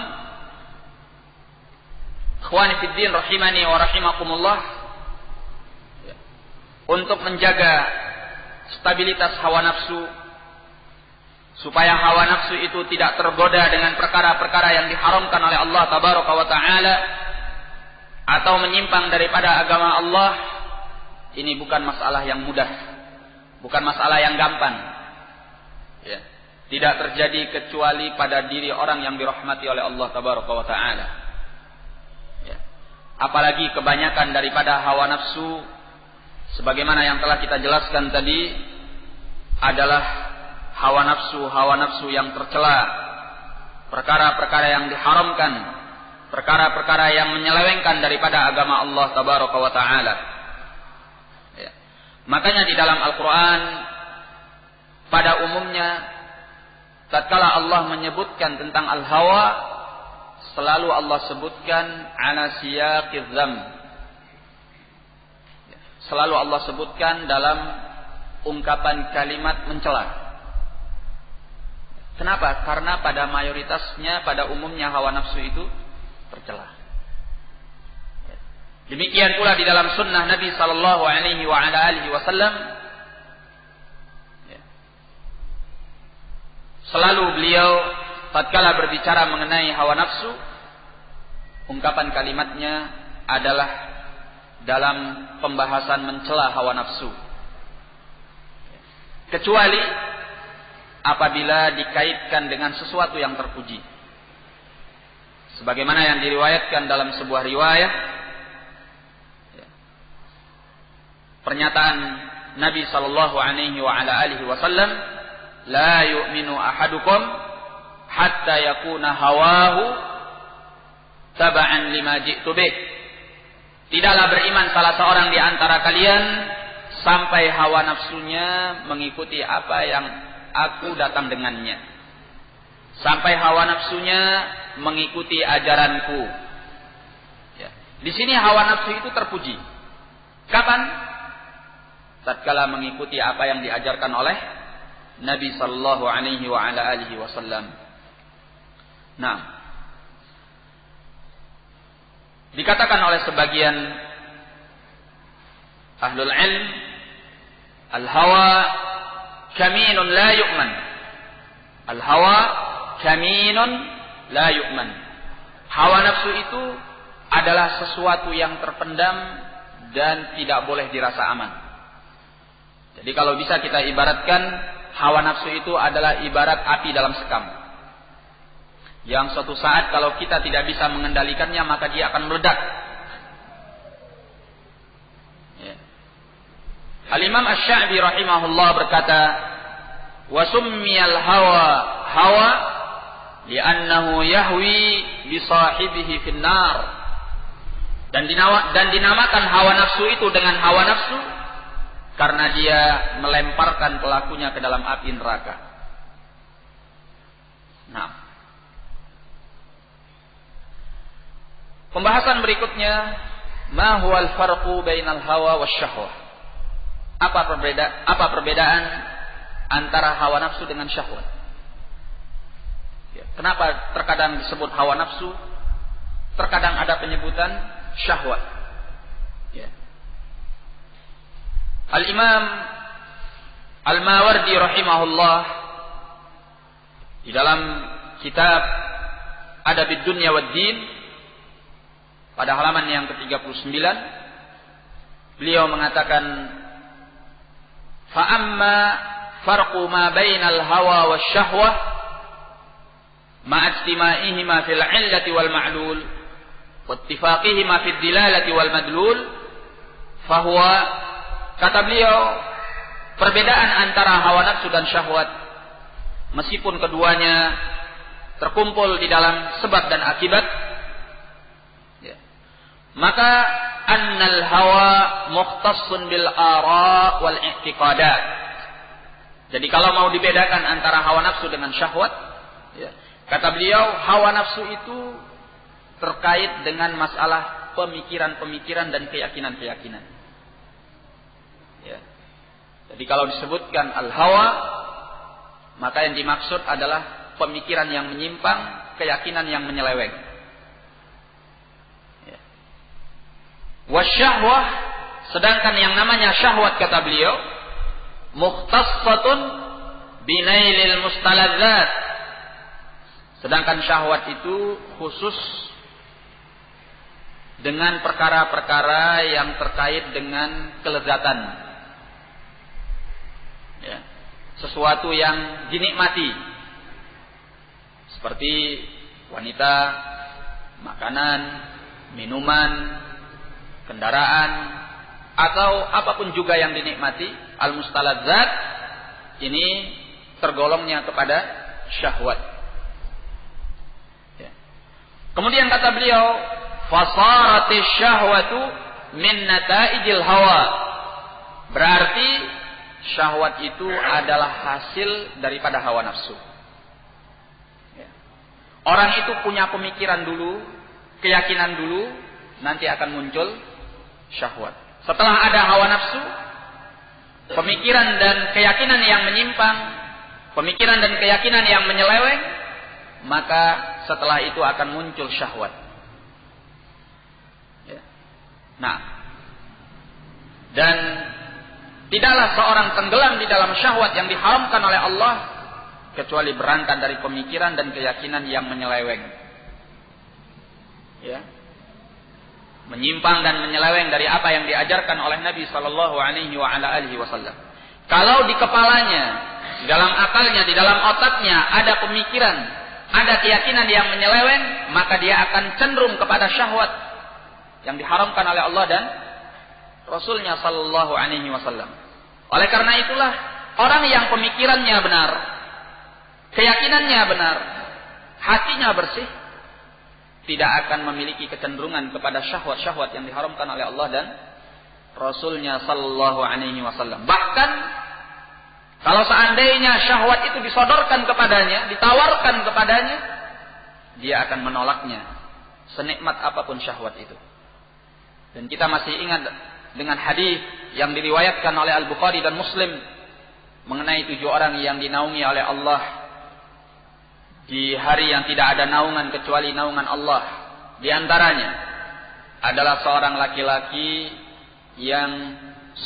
Ikhwani fid din rahimani wa rahimakumullah, untuk menjaga stabilitas hawa nafsu, supaya hawa nafsu itu tidak tergoda dengan perkara-perkara yang diharamkan oleh Allah tabaraka wa taala atau menyimpang daripada agama Allah, ini bukan masalah yang mudah, bukan masalah yang gampang. Ya. Tidak terjadi kecuali pada diri orang yang dirahmati oleh Allah tabaraka wa taala. Ya. Apalagi kebanyakan daripada hawa nafsu, sebagaimana yang telah kita jelaskan tadi, adalah hawa nafsu yang tercela, perkara-perkara yang diharamkan, perkara-perkara yang menyelewengkan daripada agama Allah tabaraka wa taala. Ya. Makanya di dalam Al-Quran pada umumnya tatkala Allah menyebutkan tentang al-hawa, selalu Allah sebutkan ala siyaqiz dzam. Selalu Allah sebutkan dalam ungkapan kalimat mencela. Kenapa? Karena pada mayoritasnya, pada umumnya hawa nafsu itu tercela. Demikian pula di dalam sunnah Nabi sallallahu alaihi wa ala alihi wasallam, selalu beliau tatkala berbicara mengenai hawa nafsu, ungkapan kalimatnya adalah dalam pembahasan mencela hawa nafsu, kecuali apabila dikaitkan dengan sesuatu yang terpuji, sebagaimana yang diriwayatkan dalam sebuah riwayat, pernyataan Nabi sallallahu alaihi wa ala alihi wasallam, la yu'minu ahadukum hatta yakuna hawahu taba'an lima ji'tu bih. Tidaklah beriman salah seorang di antara kalian sampai hawa nafsunya mengikuti apa yang aku datang dengannya. Sampai hawa nafsunya mengikuti ajaranku. Ya. Di sini hawa nafsu itu terpuji. Kapan? Tatkala mengikuti apa yang diajarkan oleh Nabi sallallahu alaihi wa ala alihi wasallam. Nah, dikatakan oleh sebagian ahlul ilm, al-hawa kaminun la yu'man. Al-hawa kaminun la yu'man. Hawa nafsu itu adalah sesuatu yang terpendam dan tidak boleh dirasa aman. Jadi kalau bisa kita ibaratkan, hawa nafsu itu adalah ibarat api dalam sekam, yang suatu saat kalau kita tidak bisa mengendalikannya, maka dia akan meledak. Ya. Al-Imam Asy-Sya'bi rahimahullah berkata, wa summiyal hawa hawa li'annahu yahwi bi sahibihi finnar. Dan dinamakan hawa nafsu itu dengan hawa nafsu karena dia melemparkan pelakunya ke dalam api neraka. Nah, pembahasan berikutnya, ma huwal farqu bainal hawa wasyahwah. Apa perbedaan antara hawa nafsu dengan syahwat? Ya, kenapa terkadang disebut hawa nafsu, terkadang ada penyebutan syahwat? Ya. Al-Imam Al-Mawardi rahimahullah di dalam kitab Adabid Dunya wad Din pada halaman yang ke-39 beliau mengatakan, fa amma farqu ma bainal hawa wasyahwah ma ijtima'ihima fil 'illati wal ma'lul wa ittifaqihima fid dilalati wal madlul fa huwa, kata beliau, perbedaan antara hawa nafsu dan syahwat, meskipun keduanya terkumpul di dalam sebab dan akibat, ya, maka annal hawa mukhtassun bil ara wal i'tiqadat. Jadi kalau mau dibedakan antara hawa nafsu dengan syahwat, ya, kata beliau, hawa nafsu itu terkait dengan masalah pemikiran-pemikiran dan keyakinan-keyakinan. Ya. Jadi kalau disebutkan al-hawa, maka yang dimaksud adalah pemikiran yang menyimpang, keyakinan yang menyeleweng. Ya. Wasyahwah, sedangkan yang namanya syahwat kata beliau, mukhtassatun binailil mustaladzat. Sedangkan syahwat itu khusus dengan perkara-perkara yang terkait dengan kelezatan. Ya. Sesuatu yang dinikmati. Seperti wanita, makanan, minuman, kendaraan, atau apapun juga yang dinikmati, al-mustaladzat ini tergolongnya kepada syahwat. Ya. Kemudian kata beliau, fasaratis syahwatu min nataijil hawa. Berarti syahwat itu adalah hasil daripada hawa nafsu. Ya. Orang itu punya pemikiran dulu, keyakinan dulu, nanti akan muncul syahwat. Setelah ada hawa nafsu, pemikiran dan keyakinan yang menyimpang, pemikiran dan keyakinan yang menyeleweng, maka setelah itu akan muncul syahwat. Ya. Nah, dan tidaklah seorang tenggelam di dalam syahwat yang diharamkan oleh Allah kecuali berangkat dari pemikiran dan keyakinan yang menyeleweng. Ya. Menyimpang dan menyeleweng dari apa yang diajarkan oleh Nabi sallallahu alaihi wasallam. Kalau di kepalanya, di dalam akalnya, di dalam otaknya ada pemikiran, ada keyakinan yang menyeleweng, maka dia akan cenderung kepada syahwat yang diharamkan oleh Allah dan Rasulnya sallallahu alaihi wasallam. Oleh karena itulah orang yang pemikirannya benar, keyakinannya benar, hatinya bersih, tidak akan memiliki kecenderungan kepada syahwat-syahwat yang diharamkan oleh Allah dan Rasulnya sallallahu alaihi wasallam. Bahkan kalau seandainya syahwat itu disodorkan kepadanya, ditawarkan kepadanya, dia akan menolaknya senikmat apapun syahwat itu. Dan kita masih ingat dengan hadis yang diriwayatkan oleh Al-Bukhari dan Muslim mengenai 7 orang yang dinaungi oleh Allah di hari yang tidak ada naungan kecuali naungan Allah. Di antaranya adalah seorang laki-laki yang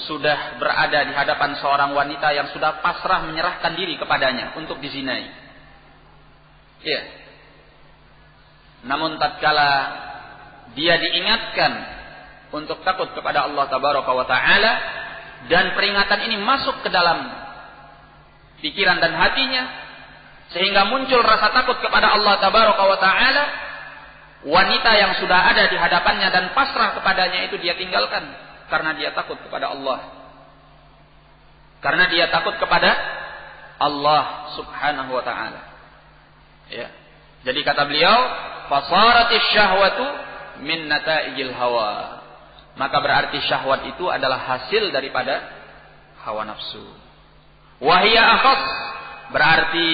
sudah berada di hadapan seorang wanita yang sudah pasrah menyerahkan diri kepadanya untuk dizinai. Ya. Namun tatkala dia diingatkan untuk takut kepada Allah tabaraka wa taala dan peringatan ini masuk ke dalam pikiran dan hatinya, sehingga muncul rasa takut kepada Allah tabaraka wa ta'ala, wanita yang sudah ada di hadapannya dan pasrah kepadanya itu dia tinggalkan karena dia takut kepada Allah. Karena dia takut kepada Allah subhanahu wa ta'ala. Ya. Jadi kata beliau, fasaratis syahwatu min nataijil hawa. Maka berarti syahwat itu adalah hasil daripada hawa nafsu. Wahia akhas, berarti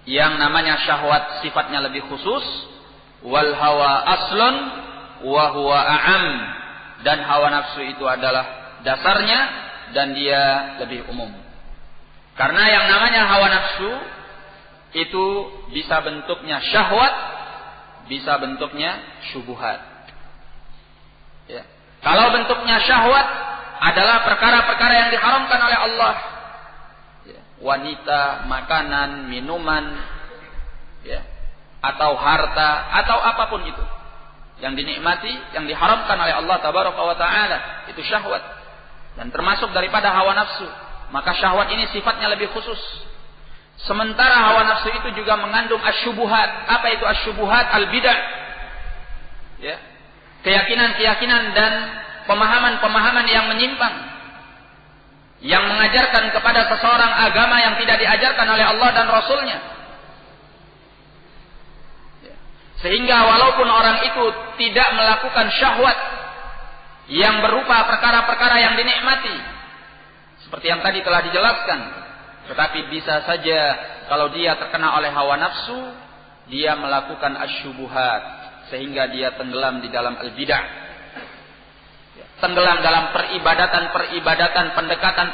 yang namanya syahwat sifatnya lebih khusus, wal hawa aslun wa huwa a'am, dan hawa nafsu itu adalah dasarnya dan dia lebih umum. Karena yang namanya hawa nafsu itu bisa bentuknya syahwat, bisa bentuknya syubhat. Ya. Kalau bentuknya syahwat adalah perkara-perkara yang diharamkan oleh Allah. Wanita, makanan, minuman, ya, atau harta, atau apapun itu yang dinikmati, yang diharamkan oleh Allah tabaraka wa taala, itu syahwat dan termasuk daripada hawa nafsu. Maka syahwat ini sifatnya lebih khusus. Sementara hawa nafsu itu juga mengandung asyubuhat. Apa itu asyubuhat? Al-bidah. Ya. Keyakinan-keyakinan dan pemahaman-pemahaman yang menyimpang, yang mengajarkan kepada seseorang agama yang tidak diajarkan oleh Allah dan Rasulnya. Sehingga walaupun orang itu tidak melakukan syahwat yang berupa perkara-perkara yang dinikmati, seperti yang tadi telah dijelaskan, tetapi bisa saja kalau dia terkena oleh hawa nafsu, dia melakukan asyubuhat, sehingga dia tenggelam di dalam al-bidah. Tenggelam dalam peribadatan,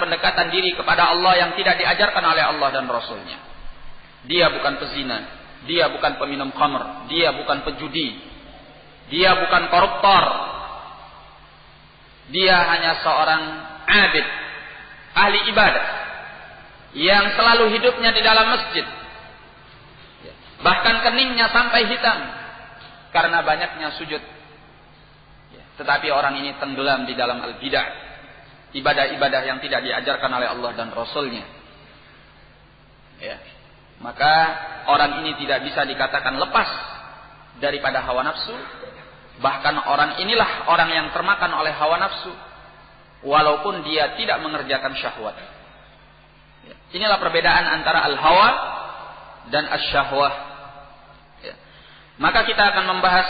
pendekatan diri kepada Allah yang tidak diajarkan oleh Allah dan Rasulnya. Dia bukan pezina, dia bukan peminum khamr, dia bukan pejudi, dia bukan koruptor, dia hanya seorang abid, ahli ibadah, yang selalu hidupnya di dalam masjid. Bahkan keningnya sampai hitam karena banyaknya sujud. Tetapi orang ini tenggelam di dalam al-bidah, ibadah-ibadah yang tidak diajarkan oleh Allah dan Rasulnya. Ya. Maka orang ini tidak bisa dikatakan lepas daripada hawa nafsu. Bahkan orang inilah orang yang termakan oleh hawa nafsu, walaupun dia tidak mengerjakan syahwat. Ya. Inilah perbedaan antara al-hawa dan asy-syahwah. Ya. Maka kita akan membahas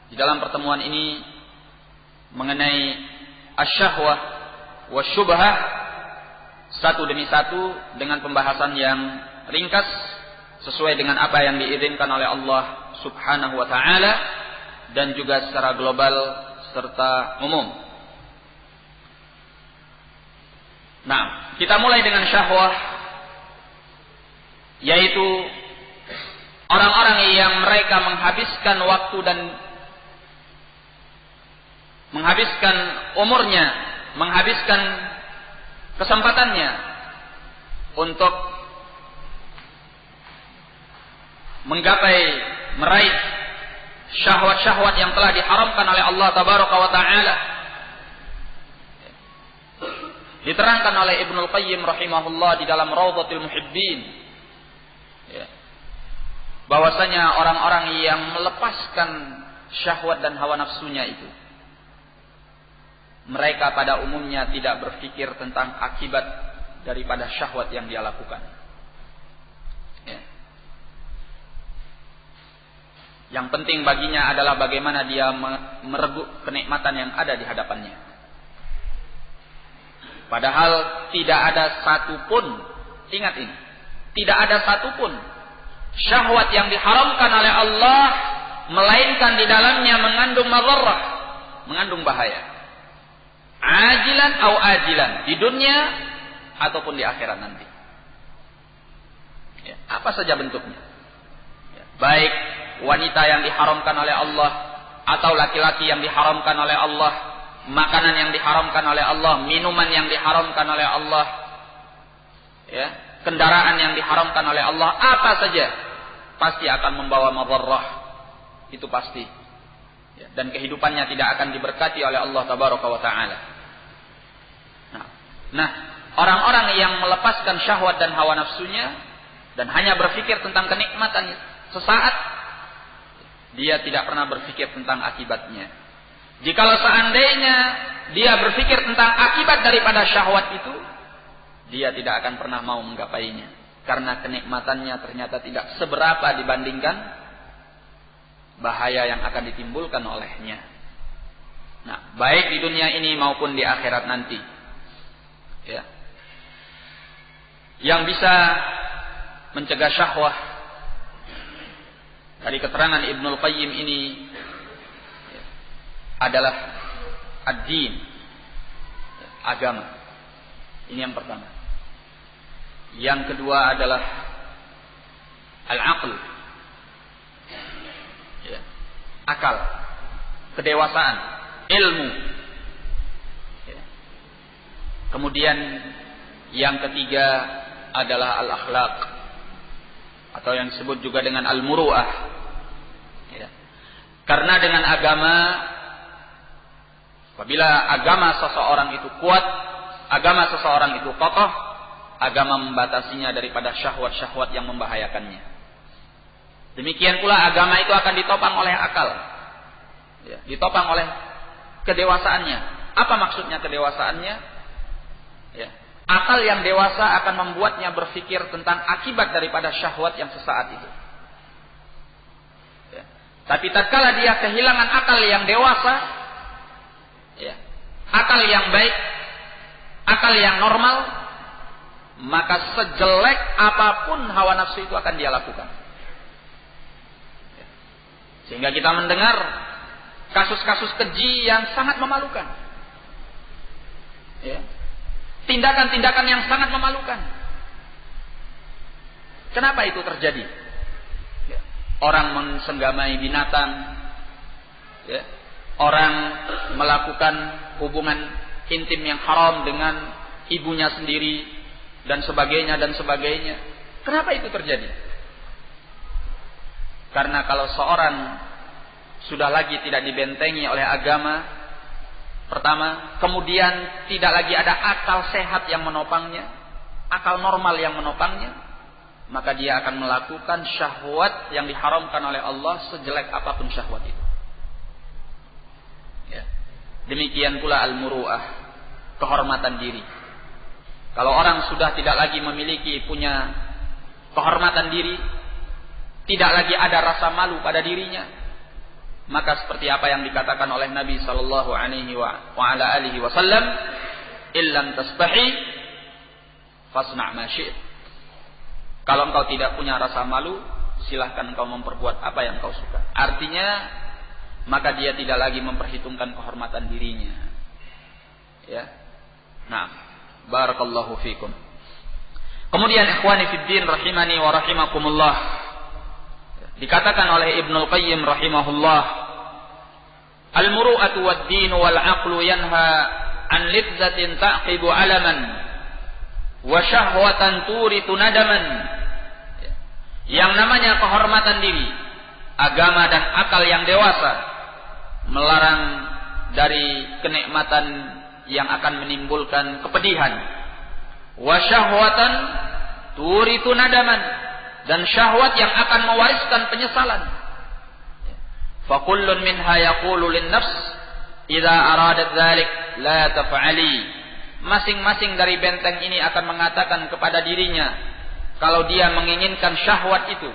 di dalam pertemuan ini mengenai asy-syahwah wa syubhah satu demi satu dengan pembahasan yang ringkas sesuai dengan apa yang diizinkan oleh Allah Subhanahu wa taala dan juga secara global serta umum. Nah, kita mulai dengan syahwah, yaitu orang-orang yang mereka menghabiskan waktu dan menghabiskan umurnya, menghabiskan kesempatannya untuk meraih syahwat-syahwat yang telah diharamkan oleh Allah Tabaraka wa Ta'ala. Diterangkan oleh Ibnul Qayyim rahimahullah di dalam Raudhatul Muhibbin, bahwasanya orang-orang yang melepaskan syahwat dan hawa nafsunya itu, mereka pada umumnya tidak berpikir tentang akibat daripada syahwat yang dia lakukan. Ya. Yang penting baginya adalah bagaimana dia merebut kenikmatan yang ada di hadapannya. Padahal tidak ada satupun, ingat ini, tidak ada satupun syahwat yang diharamkan oleh Allah melainkan di dalamnya mengandung madharrah, mengandung bahaya. Ajilan atau ajilan, di dunia ataupun di akhirat nanti. Ya, apa saja bentuknya. Ya, baik wanita yang diharamkan oleh Allah atau laki-laki yang diharamkan oleh Allah, makanan yang diharamkan oleh Allah, minuman yang diharamkan oleh Allah, ya, kendaraan yang diharamkan oleh Allah, apa saja pasti akan membawa madharrah. Itu pasti. Ya, dan kehidupannya tidak akan diberkati oleh Allah Tabaraka wa Ta'ala. Nah, orang-orang yang melepaskan syahwat dan hawa nafsunya dan hanya berpikir tentang kenikmatan sesaat, dia tidak pernah berpikir tentang akibatnya. Jikalau seandainya dia berpikir tentang akibat daripada syahwat itu, dia tidak akan pernah mau menggapainya, karena kenikmatannya ternyata tidak seberapa dibandingkan bahaya yang akan ditimbulkan olehnya. Nah, baik di dunia ini maupun di akhirat nanti. Ya. Yang bisa mencegah syahwah dari keterangan Ibnul Qayyim ini adalah ad-din, agama. Ini yang pertama. Yang kedua adalah al-aql, ya, akal, kedewasaan, ilmu. Ya. Kemudian yang ketiga adalah al-akhlaq, atau yang disebut juga dengan al-muru'ah. Ya. Karena dengan agama, apabila agama seseorang itu kuat, agama seseorang itu kokoh, agama membatasinya daripada syahwat-syahwat yang membahayakannya. Demikian pula agama itu akan ditopang oleh akal, ya, ditopang oleh kedewasaannya. Apa maksudnya kedewasaannya? Ya. Akal yang dewasa akan membuatnya berpikir tentang akibat daripada syahwat yang sesaat itu. Ya. Tapi tatkala dia kehilangan akal yang dewasa, ya, akal yang baik, akal yang normal, maka sejelek apapun hawa nafsu itu akan dia lakukan. Ya. Sehingga kita mendengar kasus-kasus keji yang sangat memalukan. Ya. Tindakan-tindakan yang sangat memalukan. Kenapa itu terjadi? Ya. Orang mensenggamai binatang, ya. Orang melakukan hubungan intim yang haram dengan ibunya sendiri dan sebagainya dan sebagainya. Kenapa itu terjadi? Karena kalau seorang sudah lagi tidak dibentengi oleh agama, pertama, kemudian tidak lagi ada akal sehat yang menopangnya, akal normal yang menopangnya, maka dia akan melakukan syahwat yang diharamkan oleh Allah sejelek apapun syahwat itu. Ya. Demikian pula al-muru'ah, kehormatan diri. Kalau orang sudah tidak lagi punya kehormatan diri, tidak lagi ada rasa malu pada dirinya, maka seperti apa yang dikatakan oleh Nabi sallallahu alaihi wasallam, "Illam tasbahi fasna' ma syi'ta." Kalau engkau tidak punya rasa malu, silahkan engkau memperbuat apa yang engkau suka. Artinya, maka dia tidak lagi memperhitungkan kehormatan dirinya. Ya. Nah, barakallahu fikum. Kemudian ikhwani fid din rahimani wa rahimakumullah. Dikatakan oleh Ibnul Qayyim rahimahullah, al-muru'atu wad-din wal-'aqlu yanha an lidzatin taqibu 'alaman wa syahwatan turitu nadaman. Yang namanya kehormatan diri, agama dan akal yang dewasa melarang dari kenikmatan yang akan menimbulkan kepedihan. Wa syahwatan turitu nadaman, dan syahwat yang akan mewariskan penyesalan. Fa kullun minha yaqulu lin-nafs idza aradat dzalik la taf'ali. Masing-masing dari benteng ini akan mengatakan kepada dirinya, kalau dia menginginkan syahwat itu,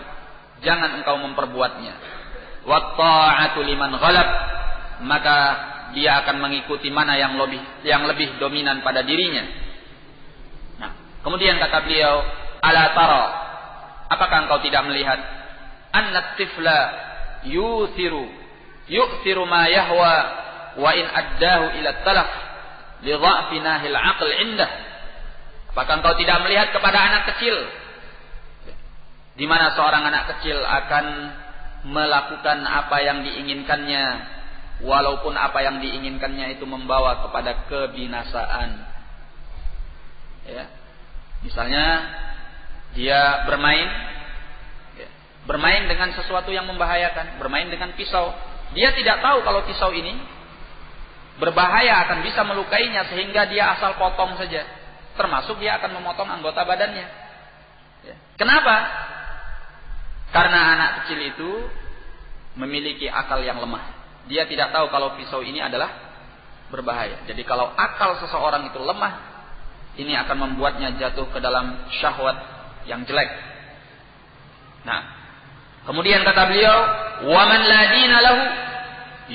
jangan engkau memperbuatnya. Wa ta'atu liman ghalab, maka dia akan mengikuti mana yang lebih dominan pada dirinya. Nah, kemudian kata beliau, ala tara, apakah engkau tidak melihat annat tifla yu'thiru ma yahwa wa in addahu ila talaf li dha'fi nahil aql indah. Apakah engkau tidak melihat kepada anak kecil, di mana seorang anak kecil akan melakukan apa yang diinginkannya, walaupun apa yang diinginkannya itu membawa kepada kebinasaan. Ya. Misalnya dia bermain dengan sesuatu yang membahayakan, bermain dengan pisau. Dia tidak tahu kalau pisau ini berbahaya, akan bisa melukainya, sehingga dia asal potong saja. Termasuk dia akan memotong anggota badannya. Ya. Kenapa? Karena anak kecil itu memiliki akal yang lemah. Dia tidak tahu kalau pisau ini adalah berbahaya. Jadi kalau akal seseorang itu lemah, ini akan membuatnya jatuh ke dalam syahwat yang jelek. Nah, kemudian kata beliau, "Wa man la dina lahu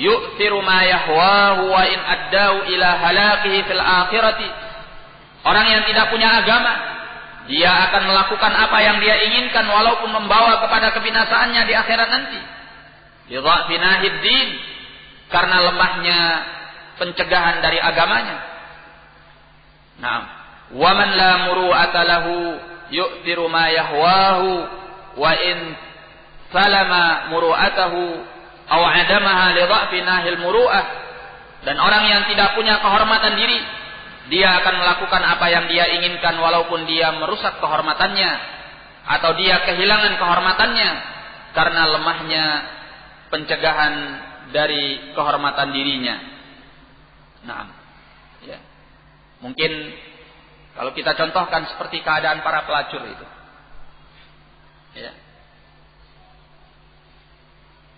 yu'thiru ma yahwahu wa in addau ila halakihi fil akhirati." Orang yang tidak punya agama, dia akan melakukan apa yang dia inginkan walaupun membawa kepada kebinasaannya di akhirat nanti. Bi dha'fi nahid din, karena lemahnya pencegahan dari agamanya. Nah, wa man la muru'ata lahu yu'thiru ma yahwahu wa in salama muru'atahu aw 'adamaha li dha'fi nahil muru'ah. Dan orang yang tidak punya kehormatan diri, dia akan melakukan apa yang dia inginkan walaupun dia merusak kehormatannya atau dia kehilangan kehormatannya karena lemahnya pencegahan dari kehormatan dirinya. Nah, ya. Mungkin kalau kita contohkan seperti keadaan para pelacur itu. Ya.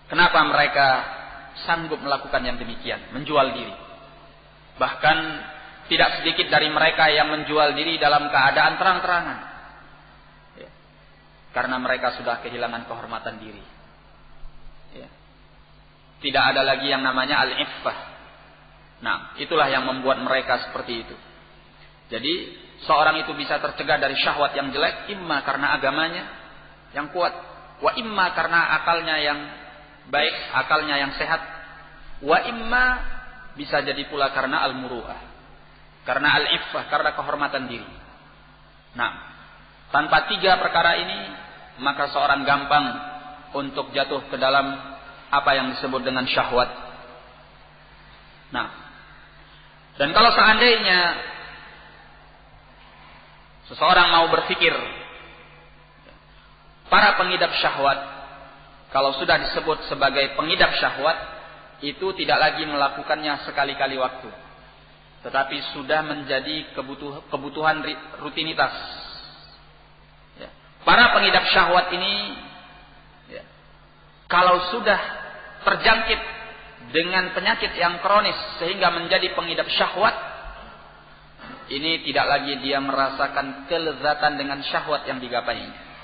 Kenapa mereka sanggup melakukan yang demikian, menjual diri? Bahkan tidak sedikit dari mereka yang menjual diri dalam keadaan terang-terangan. Ya. Karena mereka sudah kehilangan kehormatan diri. Ya. Tidak ada lagi yang namanya al-iffah. Nah, itulah yang membuat mereka seperti itu. Jadi, seorang itu bisa tercegah dari syahwat yang jelek, imma karena agamanya yang kuat, wa imma karena akalnya yang baik, akalnya yang sehat, wa imma bisa jadi pula karena al-muru'ah, karena al-iffah, karena kehormatan diri. Nah, tanpa tiga perkara ini, maka seorang gampang untuk jatuh ke dalam apa yang disebut dengan syahwat. Nah, Dan kalau seandainya seseorang mau berpikir, para pengidap syahwat, kalau sudah disebut sebagai pengidap syahwat, itu tidak lagi melakukannya sekali-kali waktu, tetapi sudah menjadi kebutuhan rutinitas. Para pengidap syahwat ini, kalau sudah terjangkit dengan penyakit yang kronis sehingga menjadi pengidap syahwat, ini tidak lagi dia merasakan kelezatan dengan syahwat yang digapainya.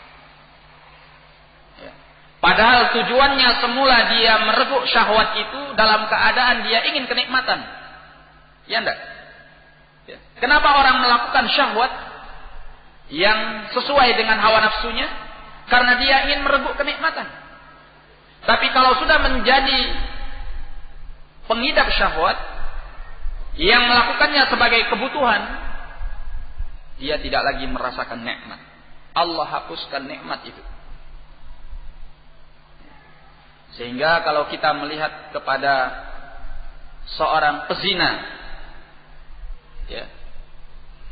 Padahal tujuannya semula dia merebut syahwat itu dalam keadaan dia ingin kenikmatan. Ya enggak? Kenapa orang melakukan syahwat yang sesuai dengan hawa nafsunya? Karena dia ingin merebut kenikmatan. Tapi kalau sudah menjadi pengidap syahwat yang melakukannya sebagai kebutuhan, dia tidak lagi merasakan nikmat. Allah hapuskan nikmat itu. Sehingga kalau kita melihat kepada seorang pezina,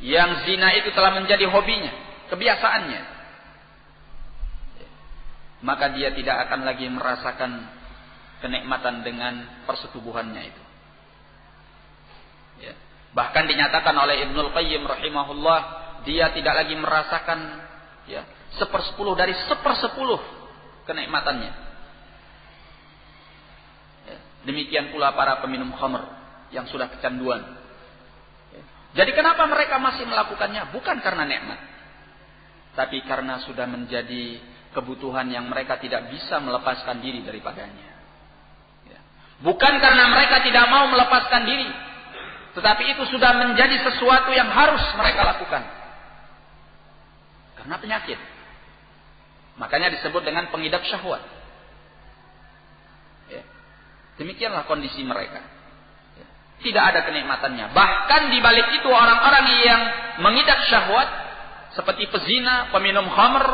yang zina itu telah menjadi hobinya, kebiasaannya, maka dia tidak akan lagi merasakan kenikmatan dengan persetubuhannya itu. Bahkan dinyatakan oleh Ibnul Qayyim rahimahullah, dia tidak lagi merasakan 1/10 dari 1/10 kenikmatannya. Demikian pula para peminum khamr yang sudah kecanduan. Jadi kenapa mereka masih melakukannya? Bukan karena nikmat, tapi karena sudah menjadi kebutuhan yang mereka tidak bisa melepaskan diri daripadanya. Bukan karena mereka tidak mau melepaskan diri, tetapi itu sudah menjadi sesuatu yang harus mereka lakukan. Karena penyakit. Makanya disebut dengan pengidap syahwat. Demikianlah kondisi mereka. Tidak ada kenikmatannya. Bahkan di balik itu orang-orang yang mengidap syahwat seperti pezina, peminum khamr,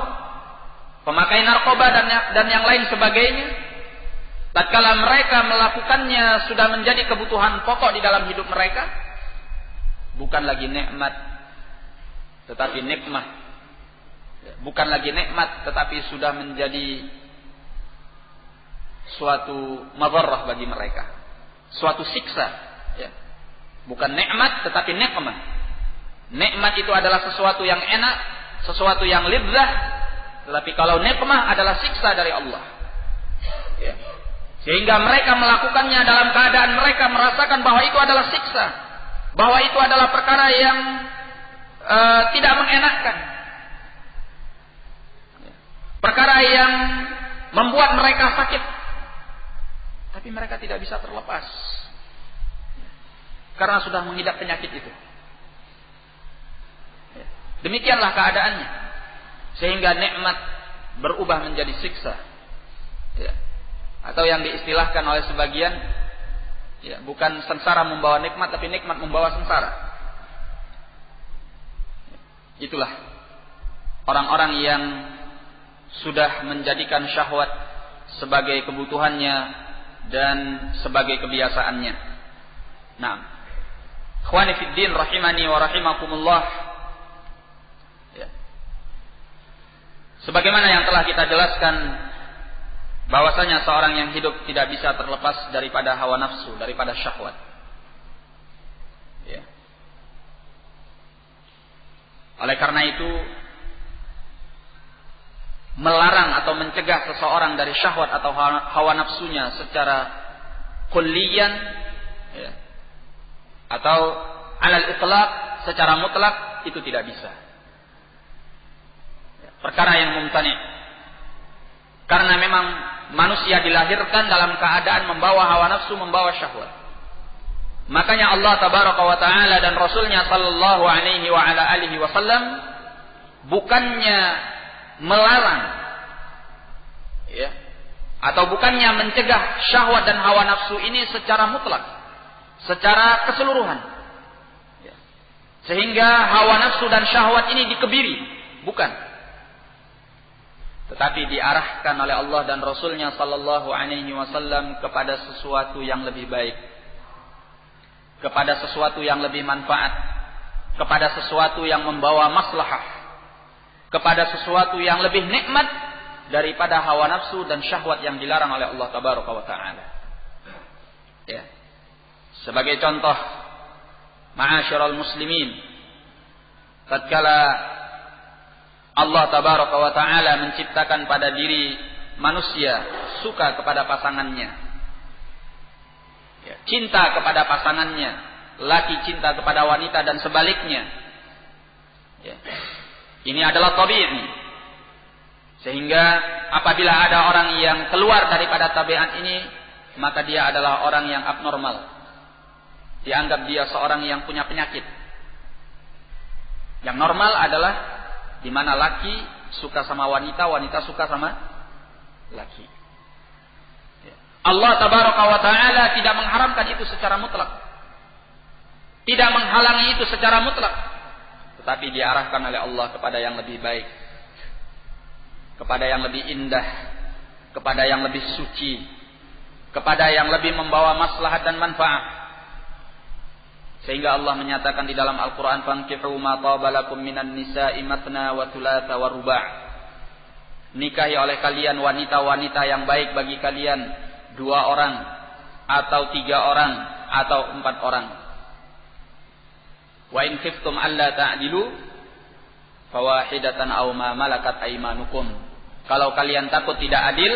pemakai narkoba dan yang lain sebagainya, tatkala mereka melakukannya sudah menjadi kebutuhan pokok di dalam hidup mereka, bukan lagi nikmat tetapi nikmah. Bukan lagi nikmat tetapi sudah menjadi suatu madarrah bagi mereka, suatu siksa. Bukan nikmat tetapi nikmah. Nikmat itu adalah sesuatu yang enak, sesuatu yang lidzah, tetapi kalau nikmah adalah siksa dari Allah. Sehingga mereka melakukannya dalam keadaan mereka merasakan bahwa itu adalah siksa, bahwa itu adalah perkara yang tidak mengenakkan, perkara yang membuat mereka sakit. Tapi mereka tidak bisa terlepas karena sudah mengidap penyakit itu. Demikianlah keadaannya, sehingga nikmat berubah menjadi siksa. Atau yang diistilahkan oleh sebagian, bukan sengsara membawa nikmat, tapi nikmat membawa sengsara. Itulah orang-orang yang sudah menjadikan syahwat sebagai kebutuhannya dan sebagai kebiasaannya. Nah, ikhwani fid din rahimani wa rahimakumullah. Sebagaimana yang telah kita jelaskan, bahwasanya seorang yang hidup tidak bisa terlepas daripada hawa nafsu, daripada syahwat. Oleh karena itu, melarang atau mencegah seseorang dari syahwat atau hawa nafsunya secara kulliyan, atau alal itlaq, secara mutlak, itu tidak bisa. Perkara yang mumtani. Karena memang manusia dilahirkan dalam keadaan membawa hawa nafsu, membawa syahwat. Makanya Allah tabaraka wa ta'ala dan Rasulnya sallallahu alaihi wa ala alihi wasallam bukannya melarang, atau bukannya mencegah syahwat dan hawa nafsu ini secara mutlak, secara keseluruhan, sehingga hawa nafsu dan syahwat ini dikebiri, bukan. Tetapi diarahkan oleh Allah dan Rasulnya sallallahu alaihi wasallam kepada sesuatu yang lebih baik, kepada sesuatu yang lebih manfaat, kepada sesuatu yang membawa maslahah, kepada sesuatu yang lebih nikmat daripada hawa nafsu dan syahwat yang dilarang oleh Allah Tabaraka wa Ta'ala. Ya. Sebagai contoh, ma'asyiral muslimin, tatkala Allah Tabaraka wa Ta'ala menciptakan pada diri manusia suka kepada pasangannya, ya, cinta kepada pasangannya, laki cinta kepada wanita dan sebaliknya, ya. Ini adalah tabi'i. Sehingga apabila ada orang yang keluar daripada tabiat ini, maka dia adalah orang yang abnormal. Dianggap dia seorang yang punya penyakit. Yang normal adalah di mana laki suka sama wanita, wanita suka sama laki. Allah Tabaraka wa Ta'ala tidak mengharamkan itu secara mutlak, tidak menghalangi itu secara mutlak, tetapi diarahkan oleh Allah kepada yang lebih baik, kepada yang lebih indah, kepada yang lebih suci, kepada yang lebih membawa maslahat dan manfaat. Sehingga Allah menyatakan di dalam Al-Quran, fankihu ma taba lakum minan nisa'i matna wa thulatha wa ruba'. Nikahi oleh kalian wanita-wanita yang baik bagi kalian, 2 orang atau 3 orang atau 4 orang. Wa in khiftum alla ta'dilu fawahidatan aw ma malakat aymanukum. Kalau kalian takut tidak adil,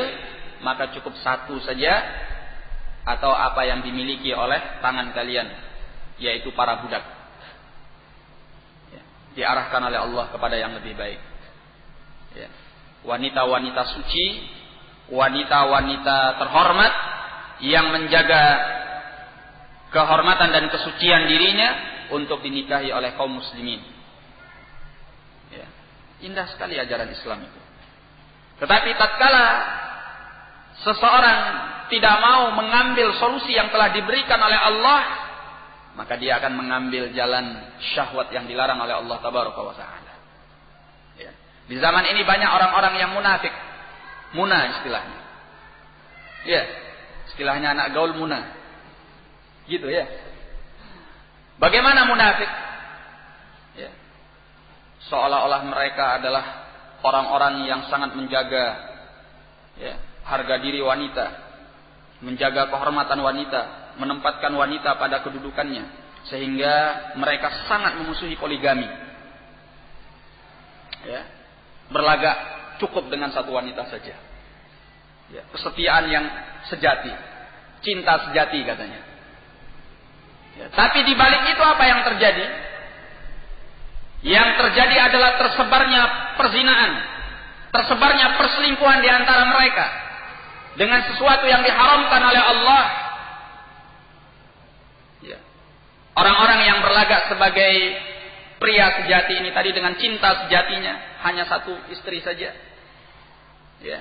maka cukup 1 saja atau apa yang dimiliki oleh tangan kalian, yaitu para budak. Ya, diarahkan oleh Allah kepada yang lebih baik. Ya. Wanita-wanita suci, wanita-wanita terhormat yang menjaga kehormatan dan kesucian dirinya untuk dinikahi oleh kaum muslimin. Ya. Indah sekali ajaran Islam itu. Tetapi tatkala seseorang tidak mau mengambil solusi yang telah diberikan oleh Allah, maka dia akan mengambil jalan syahwat yang dilarang oleh Allah Tabaraka wa Ta'ala. Ya. Di zaman ini banyak orang-orang yang munafik. Muna istilahnya. Ya, istilahnya anak gaul muna. Gitu ya. Bagaimana munafik? Ya. Seolah-olah mereka adalah orang-orang yang sangat menjaga, ya, harga diri wanita, menjaga kehormatan wanita, menempatkan wanita pada kedudukannya, sehingga mereka sangat memusuhi poligami. Ya. Berlagak cukup dengan 1 wanita saja. Ya. Kesetiaan yang sejati, cinta sejati katanya. Ya. Tapi di balik itu apa yang terjadi? Yang terjadi adalah tersebarnya perzinaan, tersebarnya perselingkuhan di antara mereka dengan sesuatu yang diharamkan oleh Allah. Ya. Orang-orang yang berlagak sebagai pria sejati ini tadi dengan cinta sejatinya hanya 1 istri saja. Ya.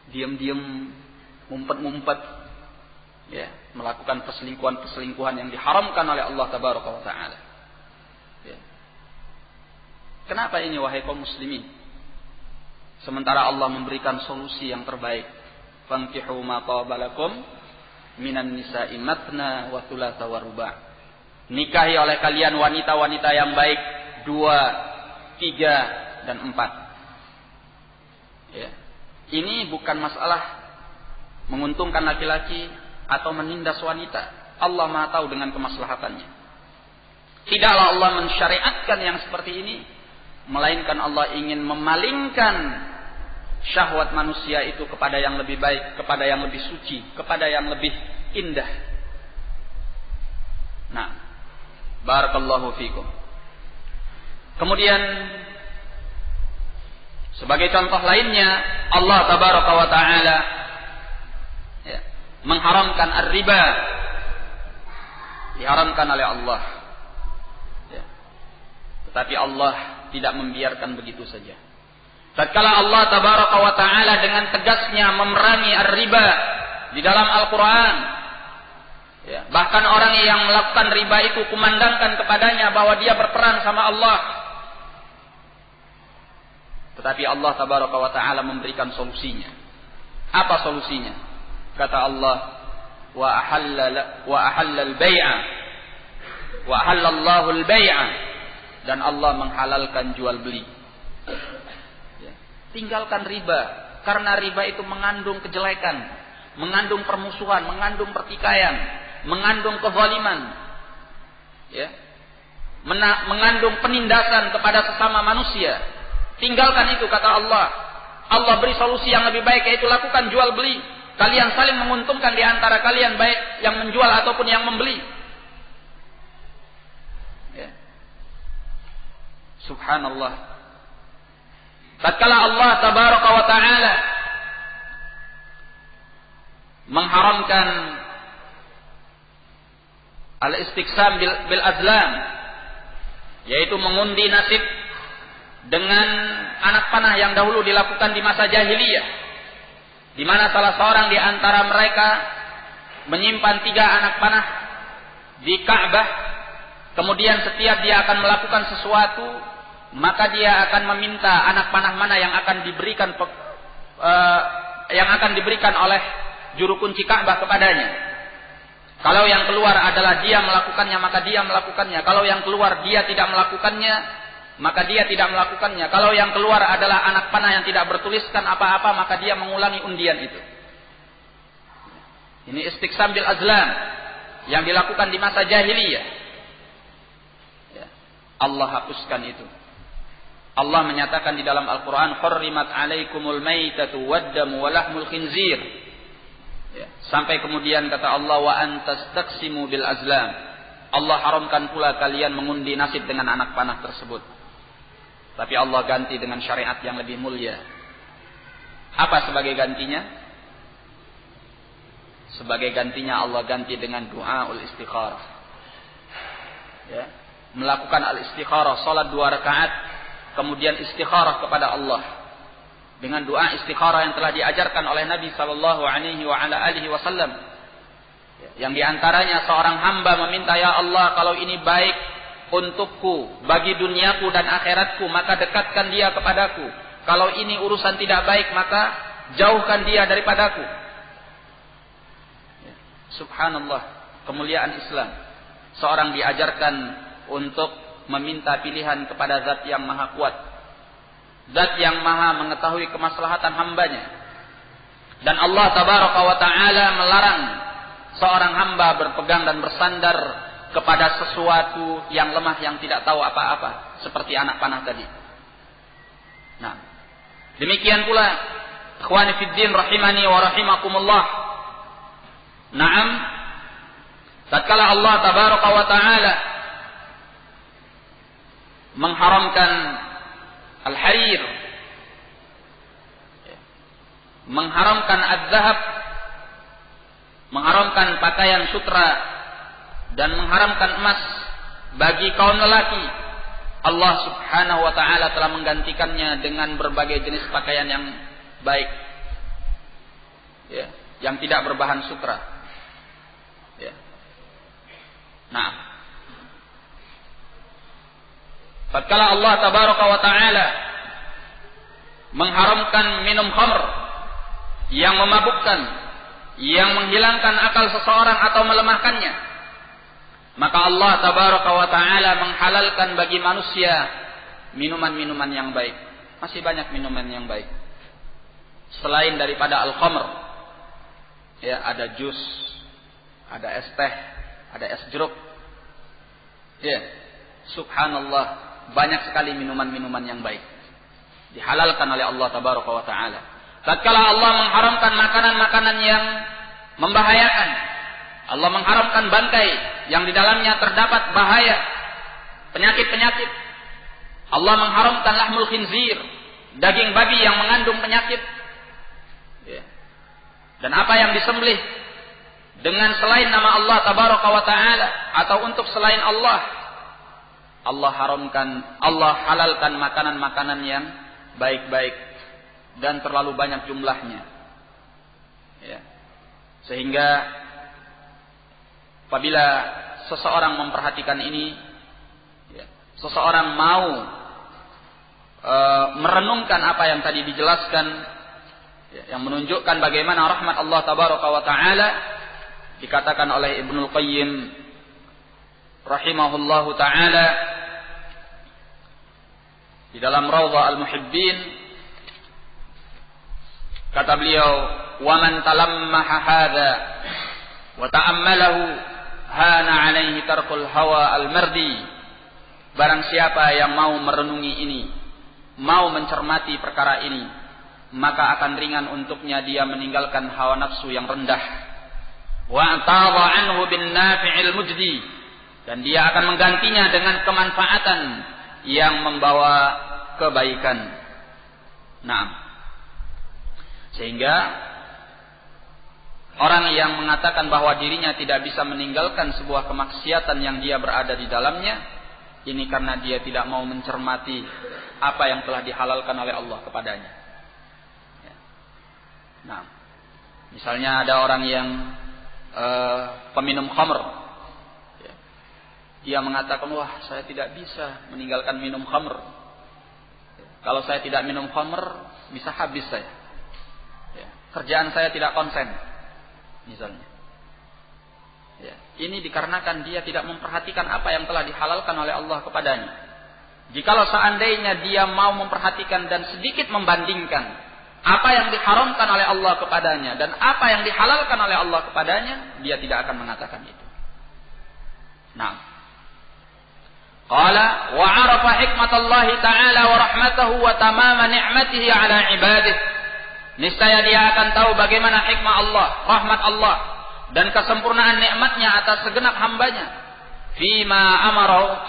Diam-diam, ngumpet-ngumpet, ya, melakukan perselingkuhan-perselingkuhan yang diharamkan oleh Allah Tabaraka wa Ta'ala. Ya. Kenapa ini wahai kaum muslimin? Sementara Allah memberikan solusi yang terbaik. Fankihu ma taba lakum minan nisa'i matna wa thulatha wa ruba'. Nikahi oleh kalian wanita-wanita yang baik 2, 3 dan 4. Ya. Ini bukan masalah menguntungkan laki-laki atau menindas wanita. Allah Maha tahu dengan kemaslahatannya. Tidaklah Allah mensyariatkan yang seperti ini, melainkan Allah ingin memalingkan syahwat manusia itu kepada yang lebih baik, kepada yang lebih suci, kepada yang lebih indah. Nah, barakallahu fikum. Kemudian sebagai contoh lainnya, Allah Tabaraka wa Ta'ala, ya, mengharamkan ar-riba. Diharamkan oleh Allah. Ya. Tetapi Allah tidak membiarkan begitu saja. Tatkala Allah Tabaraka wa Ta'ala dengan tegasnya memerangi ar-riba di dalam Al-Quran, ya, bahkan orang yang melakukan riba itu kumandangkan kepadanya bahwa dia berperang sama Allah. Tetapi Allah Tabaraka wa Ta'ala memberikan solusinya. Apa solusinya? Kata Allah, wa ahallal bai'a wa halallahu al-bai'a, dan Allah menghalalkan jual beli. Ya. Tinggalkan riba, karena riba itu mengandung kejelekan, mengandung permusuhan, mengandung pertikaian, mengandung kezaliman, ya, mengandung penindasan kepada sesama manusia. Tinggalkan itu, kata Allah. Allah beri solusi yang lebih baik, yaitu lakukan jual beli. Kalian saling menguntungkan di antara kalian, baik yang menjual ataupun yang membeli. Ya. Subhanallah. Tatkala Allah tabaraka wa ta'ala mengharamkan al-istiqsam bil azlam, yaitu mengundi nasib dengan anak panah yang dahulu dilakukan di masa jahiliyah, di mana salah seorang di antara mereka menyimpan 3 anak panah di Ka'bah. Kemudian setiap dia akan melakukan sesuatu, maka dia akan meminta anak panah mana yang akan diberikan oleh juru kunci Ka'bah kepadanya. Kalau yang keluar adalah dia melakukannya, maka dia melakukannya. Kalau yang keluar dia tidak melakukannya, maka dia tidak melakukannya. Kalau yang keluar adalah anak panah yang tidak bertuliskan apa-apa, maka dia mengulangi undian itu. Ini istiqsam bil azlam yang dilakukan di masa jahiliyah. Ya. Allah hapuskan itu. Allah menyatakan di dalam Al-Quran, "Hurrimat alaikumul maitatu waddamu walahmul khinzir." Ya. Sampai kemudian kata Allah, "Wa antastaqsimu bil azlam." Allah haramkan pula kalian mengundi nasib dengan anak panah tersebut. Tapi Allah ganti dengan syariat yang lebih mulia. Apa sebagai gantinya? Sebagai gantinya Allah ganti dengan du'aul istikharah. Ya. Melakukan al-istikharah, salat 2 rakaat, kemudian istikharah kepada Allah dengan doa istikharah yang telah diajarkan oleh Nabi sallallahu alaihi wa ala alihi wasallam. Yang diantaranya seorang hamba meminta, "Ya Allah, kalau ini baik untukku, bagi duniaku dan akhiratku, maka dekatkan dia kepadaku. Kalau ini urusan tidak baik, maka jauhkan dia daripadaku." Ya. Subhanallah, kemuliaan Islam. Seorang diajarkan untuk meminta pilihan kepada zat yang maha kuat, zat yang maha mengetahui kemaslahatan hambanya. Dan Allah tabaraka wa ta'ala melarang seorang hamba berpegang dan bersandar kepada sesuatu yang lemah, yang tidak tahu apa-apa, seperti anak panah tadi. Nah, demikian pula ikhwani fiddin rahimani wa rahimakumullah. Naam, tatkala Allah tabaraka wa ta'ala mengharamkan al-harir, mengharamkan az-zahab, mengharamkan pakaian sutra, dan mengharamkan emas bagi kaum lelaki, Allah subhanahu wa ta'ala telah menggantikannya dengan berbagai jenis pakaian yang baik, ya, yang tidak berbahan sutra. Ya. Nah, tatkala Allah tabaraka wa ta'ala mengharamkan minum khamr yang memabukkan, yang menghilangkan akal seseorang atau melemahkannya, maka Allah tabaraka wa ta'ala menghalalkan bagi manusia minuman-minuman yang baik. Masih banyak minuman yang baik selain daripada al-khamr. Ya, ada jus, ada es teh, ada es jeruk. Ya, subhanallah, banyak sekali minuman-minuman yang baik dihalalkan oleh Allah tabaraka wa ta'ala. Tatkala Allah mengharamkan makanan-makanan yang membahayakan, Allah mengharamkan bangkai yang di dalamnya terdapat bahaya, penyakit-penyakit. Allah mengharamkan lahmul khinzir, daging babi yang mengandung penyakit. Ya. Dan apa yang disembelih dengan selain nama Allah tabaraka wa ta'ala atau untuk selain Allah, Allah haramkan, Allah halalkan makanan-makanan yang baik-baik dan terlalu banyak jumlahnya. Ya. Sehingga apabila seseorang memperhatikan ini, ya, seseorang mau merenungkan apa yang tadi dijelaskan, ya, yang menunjukkan bagaimana rahmat Allah tabaraka wa ta'ala, dikatakan oleh Ibnul Qayyim rahimahullahu taala di dalam Rawdhah Al-Muhibbin, kata beliau, "Wa man talammaha hadza wa ta'ammalahu hana 'alaihi tarkul hawa al-mardi." Barang siapa yang mau merenungi ini, mau mencermati perkara ini, maka akan ringan untuknya dia meninggalkan hawa nafsu yang rendah. Wa ta'adha anhu bin nafi'il mujdi, dan dia akan menggantinya dengan kemanfaatan yang membawa kebaikan. Nah, sehingga orang yang mengatakan bahwa dirinya tidak bisa meninggalkan sebuah kemaksiatan yang dia berada di dalamnya, ini karena dia tidak mau mencermati apa yang telah dihalalkan oleh Allah kepadanya. Nah, misalnya ada orang yang peminum khamr, dia mengatakan, wah, saya tidak bisa meninggalkan minum khamr. Kalau saya tidak minum khamr, bisa habis saya. Kerjaan saya tidak konsen, misalnya. Ini dikarenakan dia tidak memperhatikan apa yang telah dihalalkan oleh Allah kepadanya. Jikalau seandainya dia mau memperhatikan dan sedikit membandingkan apa yang diharamkan oleh Allah kepadanya dan apa yang dihalalkan oleh Allah kepadanya, dia tidak akan mengatakan itu. Nah, qala wa 'arafa hikmatallahi ta'ala wa rahmatahu wa tamama ni'matihi 'ala 'ibadihi. Niscaya dia akan tahu bagaimana hikmah Allah, rahmat Allah, dan kesempurnaan nikmatnya atas segenap hambanya. Fima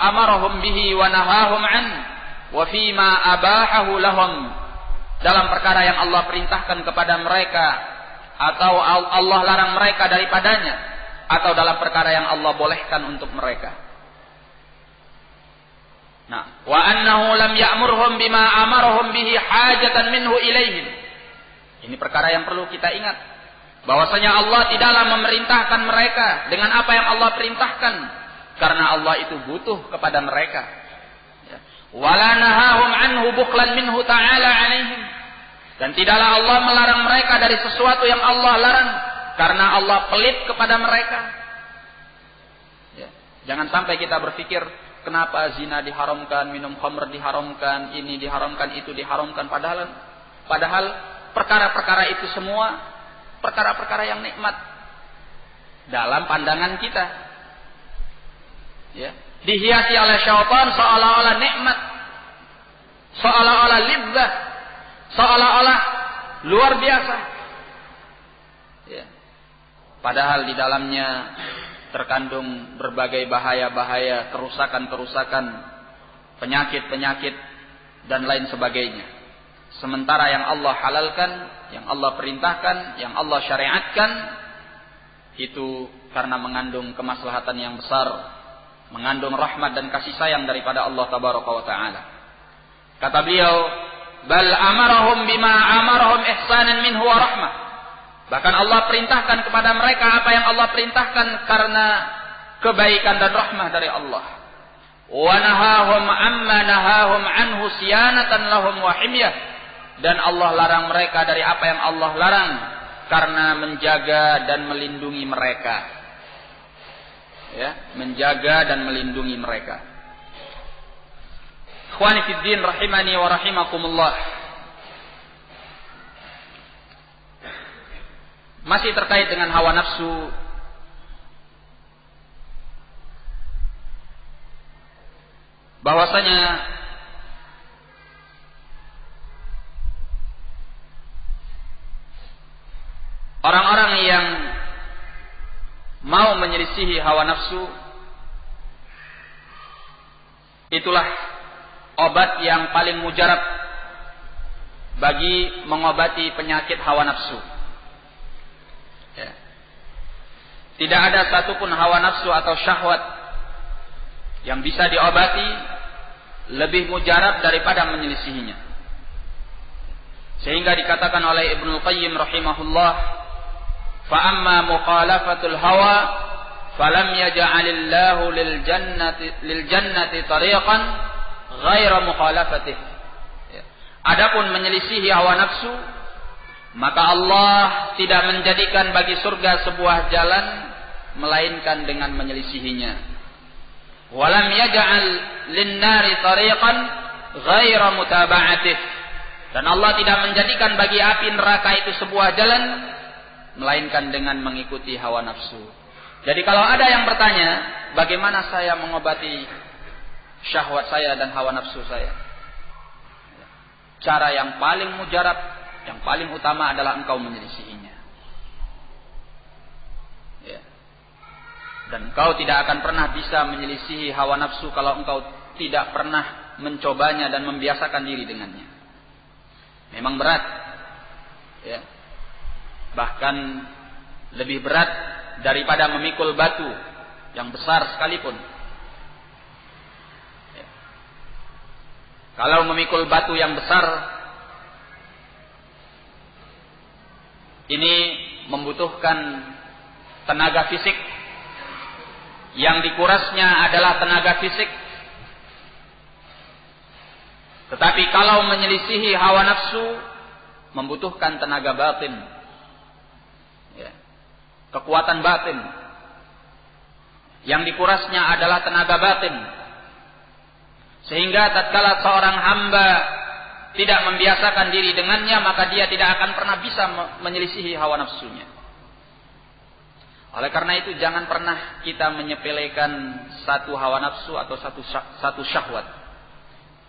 amarahum bihi wa nahahum an, wa fima abahahu lahum, dalam perkara yang Allah perintahkan kepada mereka atau Allah larang mereka daripadanya, atau dalam perkara yang Allah bolehkan untuk mereka. Nah, wa annahu lam ya'murhum bima amarahum bihi hajatan minhu ilaihim. Ini perkara yang perlu kita ingat, bahwasanya Allah tidaklah memerintahkan mereka dengan apa yang Allah perintahkan karena Allah itu butuh kepada mereka. Wala nahahum anhu bukhlan minhu ta'ala 'alaihim, dan tidaklah Allah melarang mereka dari sesuatu yang Allah larang karena Allah pelit kepada mereka. Jangan sampai kita berpikir, kenapa zina diharamkan, minum khamr diharamkan, ini diharamkan, itu diharamkan, padahal perkara-perkara itu semua perkara-perkara yang nikmat dalam pandangan kita. Dihiasi oleh syaitan seolah-olah nikmat, seolah-olah lidzah, seolah-olah luar biasa. Padahal di dalamnya terkandung berbagai bahaya-bahaya, kerusakan-kerusakan, penyakit-penyakit, dan lain sebagainya. Sementara yang Allah halalkan, yang Allah perintahkan, yang Allah syariatkan, itu karena mengandung kemaslahatan yang besar, mengandung rahmat dan kasih sayang daripada Allah tabaraka wa ta'ala. Kata beliau, bal amarahum bima amarahum ihsanan minhu wa rahmah. Bahkan Allah perintahkan kepada mereka apa yang Allah perintahkan karena kebaikan dan rahmah dari Allah. Wa nahahum amma nahahum anhu siyanatan lahum wa himyah. Dan Allah larang mereka dari apa yang Allah larang karena menjaga dan melindungi mereka. Menjaga dan melindungi mereka. Ikhwani fid din rahimani wa rahimakumullah. Masih terkait dengan hawa nafsu, bahwasanya orang-orang yang mau menyelisihi hawa nafsu, itulah obat yang paling mujarab bagi mengobati penyakit hawa nafsu. Tidak ada satupun hawa nafsu atau syahwat yang bisa diobati lebih mujarab daripada menyelisihinya. Sehingga dikatakan oleh Ibnu Qayyim rahimahullah, fa amma mukhalafatul hawa falam yaj'alillahu lil jannati tariqan ghaira mukhalafatih. Adapun menyelisihi hawa nafsu, maka Allah tidak menjadikan bagi surga sebuah jalan melainkan dengan menyelisihinya. Walam yaj'al lin-nari tariqan ghaira mutaba'atih. Dan Allah tidak menjadikan bagi api neraka itu sebuah jalan melainkan dengan mengikuti hawa nafsu. Jadi kalau ada yang bertanya, bagaimana saya mengobati syahwat saya dan hawa nafsu saya? Cara yang paling mujarab, yang paling utama adalah engkau menyelisihinya. Ya. Dan engkau tidak akan pernah bisa menyelisihi hawa nafsu kalau engkau tidak pernah mencobanya dan membiasakan diri dengannya. Memang berat. Ya. Bahkan lebih berat daripada memikul batu yang besar sekalipun. Ya. Kalau memikul batu yang besar, ini membutuhkan tenaga fisik. Yang dikurasnya adalah tenaga fisik. Tetapi kalau menyelisihi hawa nafsu membutuhkan tenaga batin. Ya. Kekuatan batin. Yang dikurasnya adalah tenaga batin. Sehingga tatkala seorang hamba tidak membiasakan diri dengannya, maka dia tidak akan pernah bisa menyelisihi hawa nafsunya. Oleh karena itu jangan pernah kita menyepelekan satu hawa nafsu atau satu syahwat.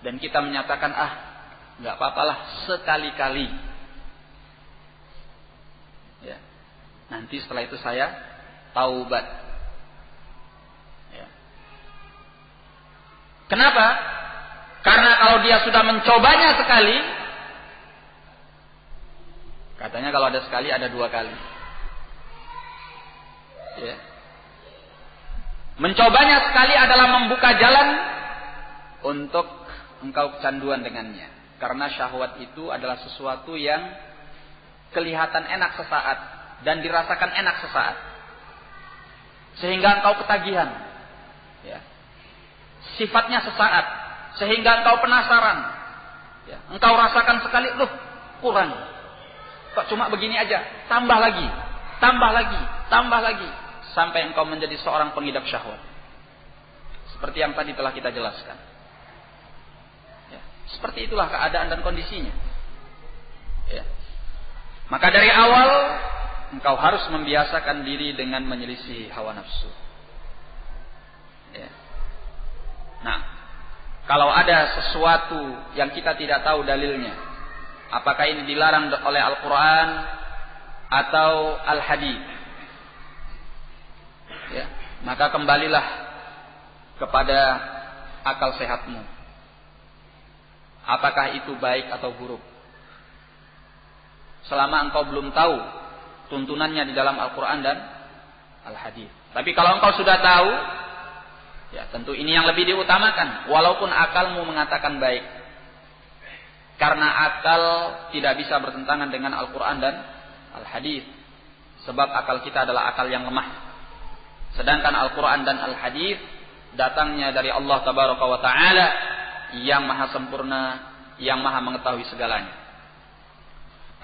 Dan kita menyatakan, nggak apa-apalah sekali-kali. Ya. Nanti setelah itu saya taubat. Ya. Kenapa? Karena kalau dia sudah mencobanya sekali, katanya kalau ada sekali ada dua kali. Ya. Mencobanya sekali adalah membuka jalan untuk engkau kecanduan dengannya. Karena syahwat itu adalah sesuatu yang kelihatan enak sesaat dan dirasakan enak sesaat. Sehingga engkau ketagihan. Ya. Sifatnya sesaat. Sehingga engkau penasaran. Ya. Engkau rasakan sekali, kurang. Kok cuma begini aja? Tambah lagi. Tambah lagi. Tambah lagi. Sampai engkau menjadi seorang pengidap syahwat. Seperti yang tadi telah kita jelaskan. Seperti itulah keadaan dan kondisinya. Ya. Maka dari awal engkau harus membiasakan diri dengan menyelisih hawa nafsu. Ya. Nah, kalau ada sesuatu yang kita tidak tahu dalilnya, apakah ini dilarang oleh Al-Quran atau Al-Hadits, ya, maka kembalilah kepada akal sehatmu. Apakah itu baik atau buruk? Selama engkau belum tahu tuntunannya di dalam Al-Quran dan Al-Hadits. Tapi kalau engkau sudah tahu, ya tentu ini yang lebih diutamakan. Walaupun akalmu mengatakan baik. Karena akal tidak bisa bertentangan dengan Al-Quran dan Al-Hadits. Sebab akal kita adalah akal yang lemah. Sedangkan Al-Quran dan Al-Hadits datangnya dari Allah Tabaraka wa Ta'ala yang maha sempurna, yang maha mengetahui segalanya.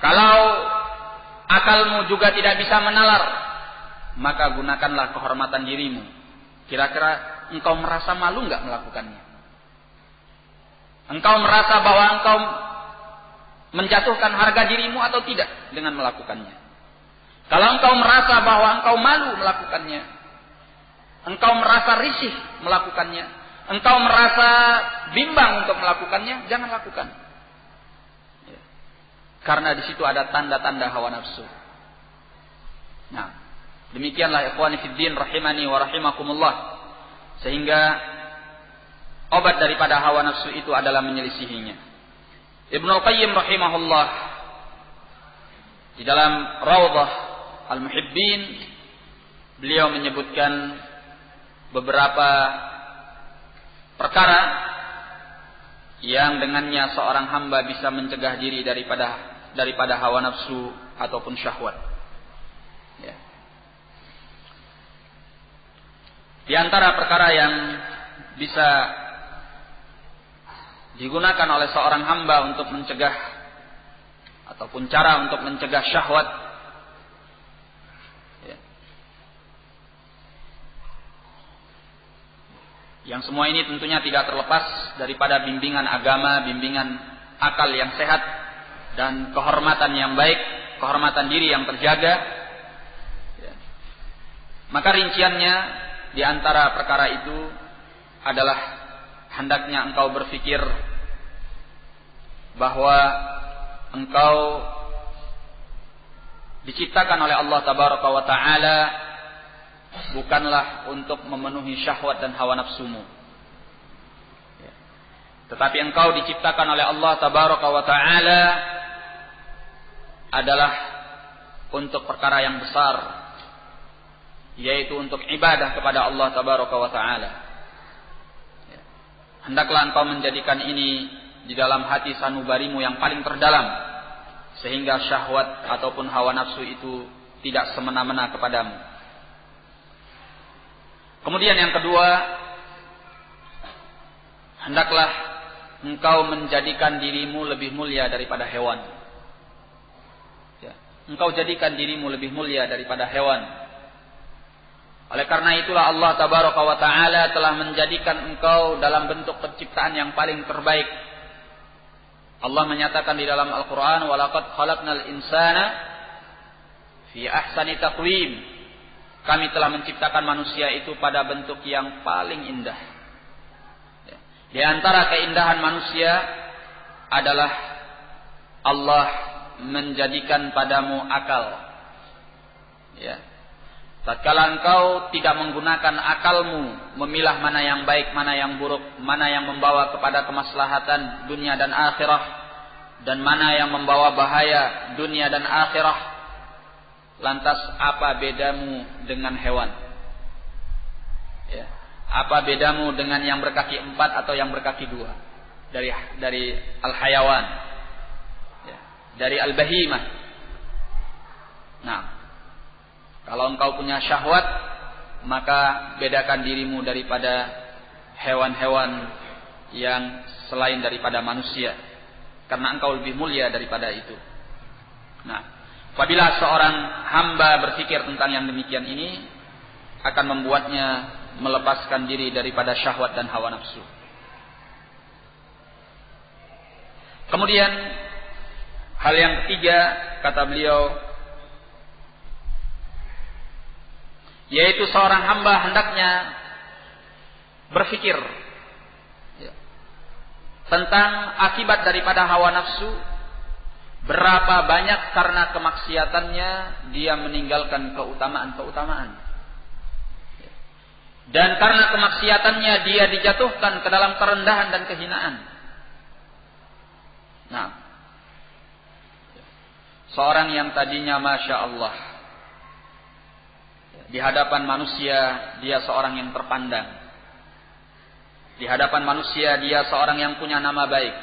Kalau akalmu juga tidak bisa menalar, maka gunakanlah kehormatan dirimu. Kira-kira engkau merasa malu enggak melakukannya? Engkau merasa bahwa engkau menjatuhkan harga dirimu atau tidak dengan melakukannya? Kalau engkau merasa bahwa engkau malu melakukannya, engkau merasa risih melakukannya, engkau merasa bimbang untuk melakukannya, jangan lakukan. Ya. Karena di situ ada tanda-tanda hawa nafsu. Nah, demikianlah ikhwani fiddin rahimani wa rahimakumullah. Sehingga obat daripada hawa nafsu itu adalah menyelisihinya. Ibnu Qayyim rahimahullah di dalam Rawdah Al-Muhibbin, beliau menyebutkan beberapa perkara yang dengannya seorang hamba bisa mencegah diri daripada hawa nafsu ataupun syahwat. Ya. Di antara perkara yang bisa digunakan oleh seorang hamba untuk mencegah ataupun cara untuk mencegah syahwat, ya, Yang semua ini tentunya tidak terlepas daripada bimbingan agama, bimbingan akal yang sehat, dan kehormatan yang baik, kehormatan diri yang terjaga. Ya. Maka rinciannya di antara perkara itu adalah hendaknya engkau berpikir bahwa engkau diciptakan oleh Allah Tabaraka wa Ta'ala bukanlah untuk memenuhi syahwat dan hawa nafsumu, ya. Tetapi engkau diciptakan oleh Allah Tabaraka wa Ta'ala adalah untuk perkara yang besar, yaitu untuk ibadah kepada Allah Tabaraka wa Ta'ala, ya. Hendaklah engkau menjadikan ini di dalam hati sanubarimu yang paling terdalam, sehingga syahwat ataupun hawa nafsu itu tidak semena-mena kepadamu. Kemudian yang kedua, hendaklah engkau menjadikan dirimu lebih mulia daripada hewan. Ya. Engkau jadikan dirimu lebih mulia daripada hewan. Oleh karena itulah Allah Tabaraka wa Ta'ala telah menjadikan engkau dalam bentuk penciptaan yang paling terbaik. Allah menyatakan di dalam Al-Quran, وَلَقَدْ خَلَقْنَا الْإِنسَانَ فِي أَحْسَنِ تَقْوِيمٍ. Kami telah menciptakan manusia itu pada bentuk yang paling indah. Di antara keindahan manusia adalah Allah menjadikan padamu akal. Ya. Tatkala engkau tidak menggunakan akalmu memilah mana yang baik, mana yang buruk, mana yang membawa kepada kemaslahatan dunia dan akhirah, dan mana yang membawa bahaya dunia dan akhirah, lantas apa bedamu dengan hewan? Ya. Apa bedamu dengan yang berkaki 4 atau yang berkaki 2? Dari al-hayawan, ya. Dari al-bahimah. Nah, kalau engkau punya syahwat, maka bedakan dirimu daripada hewan-hewan yang selain daripada manusia, karena engkau lebih mulia daripada itu. Nah, apabila seorang hamba berpikir tentang yang demikian ini, akan membuatnya melepaskan diri daripada syahwat dan hawa nafsu. Kemudian hal yang ketiga, kata beliau, yaitu seorang hamba hendaknya berpikir, ya, tentang akibat daripada hawa nafsu. Berapa banyak karena kemaksiatannya dia meninggalkan keutamaan-keutamaan. Dan karena kemaksiatannya dia dijatuhkan ke dalam kerendahan dan kehinaan. Nah, seorang yang tadinya Masya Allah, di hadapan manusia dia seorang yang terpandang. Di hadapan manusia dia seorang yang punya nama baik.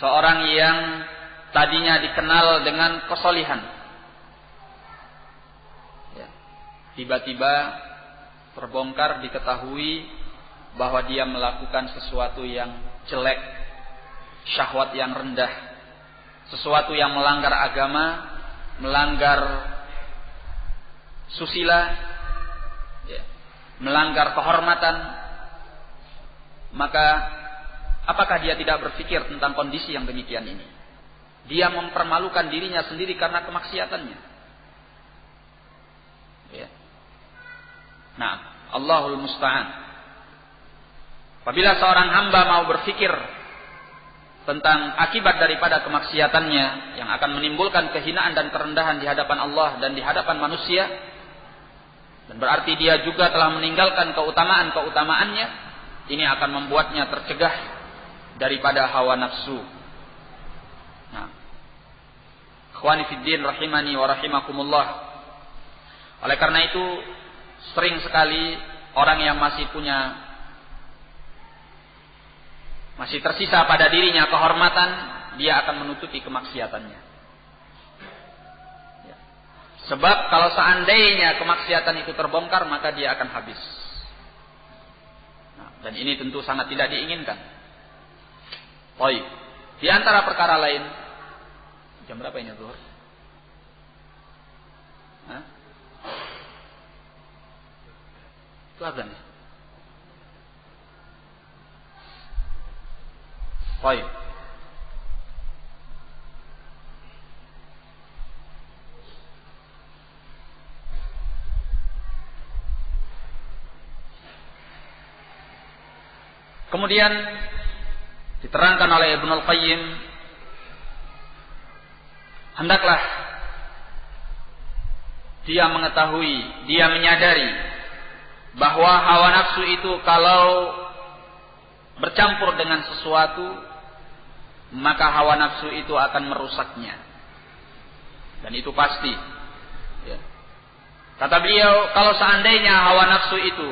Seorang yang tadinya dikenal dengan kesolihan, ya, tiba-tiba terbongkar, diketahui bahwa dia melakukan sesuatu yang jelek, syahwat yang rendah, sesuatu yang melanggar agama, melanggar susila, ya, melanggar kehormatan. Maka apakah dia tidak berpikir tentang kondisi yang demikian ini? Dia mempermalukan dirinya sendiri karena kemaksiatannya. Ya. Nah, Allahul Musta'an. Apabila seorang hamba mau berpikir tentang akibat daripada kemaksiatannya yang akan menimbulkan kehinaan dan kerendahan di hadapan Allah dan di hadapan manusia, dan berarti dia juga telah meninggalkan keutamaan-keutamaannya, ini akan membuatnya tercegah daripada hawa nafsu. Nah, ikhwani fiddin rahimani wa rahimakumullah. Oleh karena itu, sering sekali orang yang masih tersisa pada dirinya kehormatan, dia akan menutupi kemaksiatannya. Ya. Sebab kalau seandainya kemaksiatan itu terbongkar, maka dia akan habis. Nah, dan ini tentu sangat tidak diinginkan. Baik. Di antara perkara lain, jam berapa ini zuhur? Hah? Itu azan ya? Baik. Kemudian diterangkan oleh Ibnul Qayyim, hendaklah dia mengetahui, dia menyadari bahwa hawa nafsu itu kalau bercampur dengan sesuatu, maka hawa nafsu itu akan merusaknya. Dan itu pasti. Ya. Kata beliau, kalau seandainya hawa nafsu itu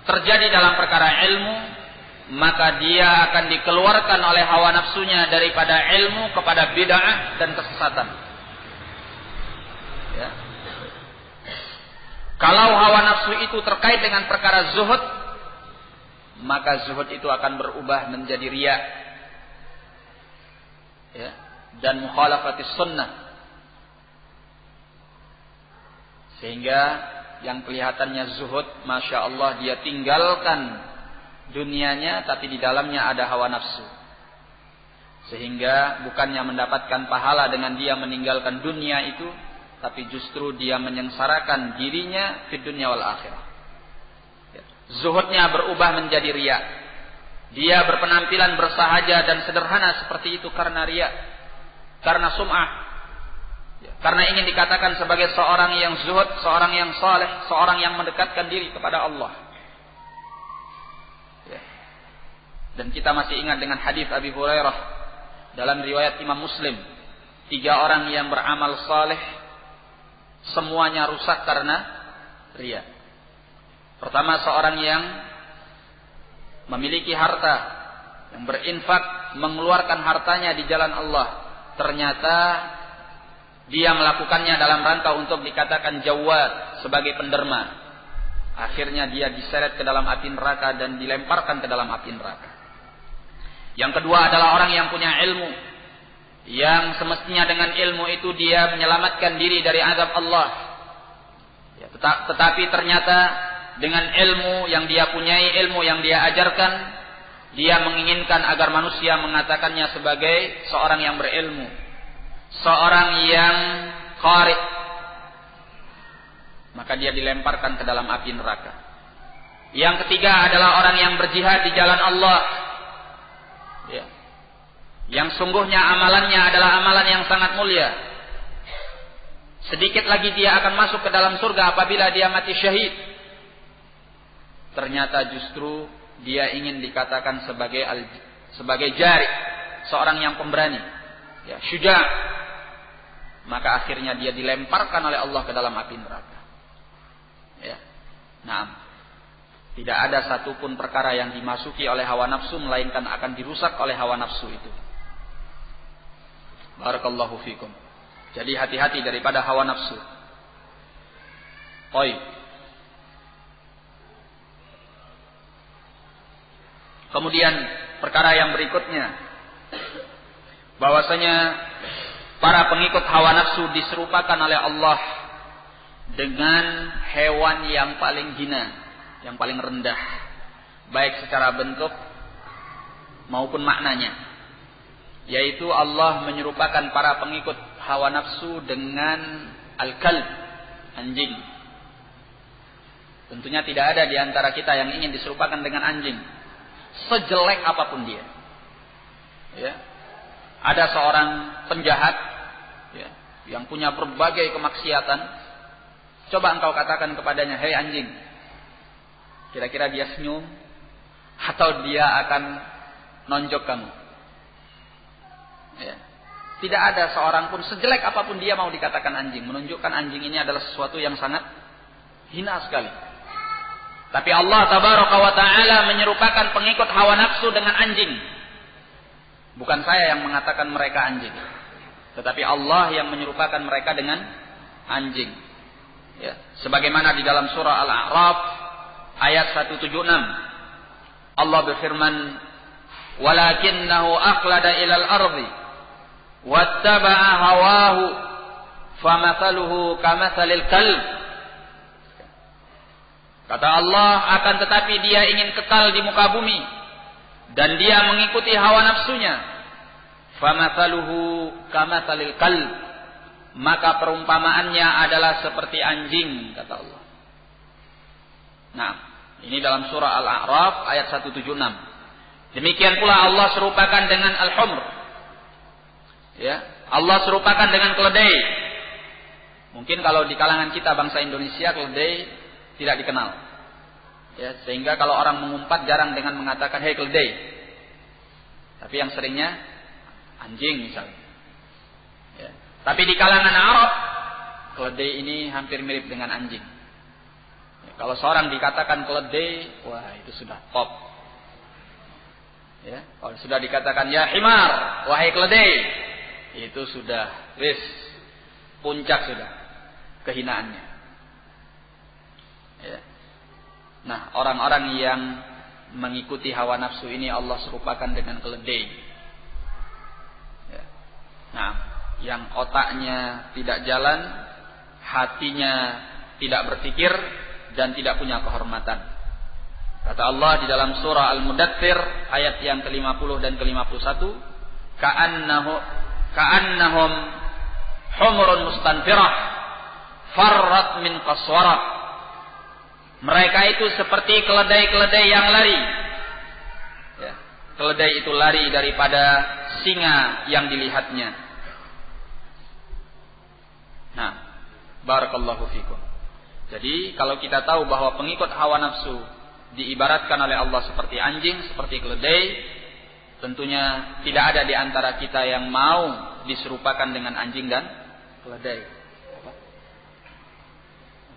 terjadi dalam perkara ilmu, maka dia akan dikeluarkan oleh hawa nafsunya daripada ilmu kepada bid'ah dan kesesatan. Ya. Kalau hawa nafsu itu terkait dengan perkara zuhud, maka zuhud itu akan berubah menjadi riya, ya, dan mukhalafatis sunnah, sehingga yang kelihatannya zuhud, masya Allah, dia tinggalkan dunianya, tapi di dalamnya ada hawa nafsu, sehingga bukannya mendapatkan pahala dengan dia meninggalkan dunia itu, tapi justru dia menyengsarakan dirinya di dunia wal akhirah. Zuhudnya berubah menjadi riya. Dia berpenampilan bersahaja dan sederhana seperti itu karena riya, karena sum'ah, karena ingin dikatakan sebagai seorang yang zuhud, seorang yang saleh, seorang yang mendekatkan diri kepada Allah. Dan kita masih ingat dengan hadis Abi Hurairah dalam riwayat Imam Muslim, 3 orang yang beramal saleh semuanya rusak karena riya. Pertama, seorang yang memiliki harta, yang berinfak, mengeluarkan hartanya di jalan Allah, ternyata dia melakukannya dalam rangka untuk dikatakan jawad, sebagai penderma. Akhirnya dia diseret ke dalam api neraka dan dilemparkan ke dalam api neraka. Yang kedua adalah orang yang punya ilmu, yang semestinya dengan ilmu itu dia menyelamatkan diri dari azab Allah, ya, tetapi ternyata dengan ilmu yang dia punyai, ilmu yang dia ajarkan, dia menginginkan agar manusia mengatakannya sebagai seorang yang berilmu, seorang yang qari, maka dia dilemparkan ke dalam api neraka. Yang ketiga adalah orang yang berjihad di jalan Allah, ya, yang sungguhnya amalannya adalah amalan yang sangat mulia. Sedikit lagi dia akan masuk ke dalam surga apabila dia mati syahid. Ternyata justru dia ingin dikatakan sebagai jari, seorang yang pemberani, ya, syuja. Maka akhirnya dia dilemparkan oleh Allah ke dalam api neraka. Ya. Nah, tidak ada satupun perkara yang dimasuki oleh hawa nafsu melainkan akan dirusak oleh hawa nafsu itu. Barakallahu fikum. Jadi hati-hati daripada hawa nafsu. Baik. Kemudian perkara yang berikutnya, bahwasanya para pengikut hawa nafsu diserupakan oleh Allah dengan hewan yang paling hina, yang paling rendah, baik secara bentuk maupun maknanya. Yaitu Allah menyerupakan para pengikut hawa nafsu dengan al-kalb, anjing. Tentunya tidak ada di antara kita yang ingin diserupakan dengan anjing, sejelek apapun dia. Ya. Ada seorang penjahat, ya, yang punya berbagai kemaksiatan. Coba engkau katakan kepadanya, "Hei anjing." Kira-kira dia senyum atau dia akan nonjok kamu? Ya. Tidak ada seorang pun, sejelek apapun dia, mau dikatakan anjing. Menunjukkan anjing ini adalah sesuatu yang sangat hina sekali. Tapi Allah tabaraka wa ta'ala menyerupakan pengikut hawa nafsu dengan anjing. Bukan saya yang mengatakan mereka anjing, tetapi Allah yang menyerupakan mereka dengan anjing. Ya. Sebagaimana di dalam surah Al-A'raf ayat 176, Allah berfirman, "Walakinnahu aqlada ilal ardi wattaba'a hawahu famathaluhu kamathalil kalb." Kata Allah, akan tetapi dia ingin kekal di muka bumi, dan dia mengikuti hawa nafsunya, famathaluhu kamathalil kalb, maka perumpamaannya adalah seperti anjing, kata Allah. Nah, ini dalam surah Al-A'raf ayat 176. Demikian pula Allah serupakan dengan al-humr. Ya, Allah serupakan dengan keledai. Mungkin kalau di kalangan kita bangsa Indonesia keledai tidak dikenal. Ya, sehingga kalau orang mengumpat jarang dengan mengatakan hei keledai. Tapi yang seringnya anjing misalnya. Ya. Tapi di kalangan Arab keledai ini hampir mirip dengan anjing. Ya, kalau seorang dikatakan keledai, wah itu sudah top. Ya, kalau sudah dikatakan ya himar, wahai keledai, itu sudah wis puncak sudah kehinaannya. Ya. Nah, orang-orang yang mengikuti hawa nafsu ini Allah serupakan dengan keledai. Ya. Nah, yang otaknya tidak jalan, hatinya tidak berpikir dan tidak punya kehormatan. Kata Allah di dalam surah Al-Mudaththir ayat yang ke-50 dan ke-51, ka'annahum humurun mustanfirah farrat min qaswarah. Mereka itu seperti keledai-keledai yang lari. Ya, keledai itu lari daripada singa yang dilihatnya. Nah, barakallahu fikum. Jadi kalau kita tahu bahwa pengikut hawa nafsu diibaratkan oleh Allah seperti anjing, seperti keledai, tentunya tidak ada di antara kita yang mau diserupakan dengan anjing dan keledai.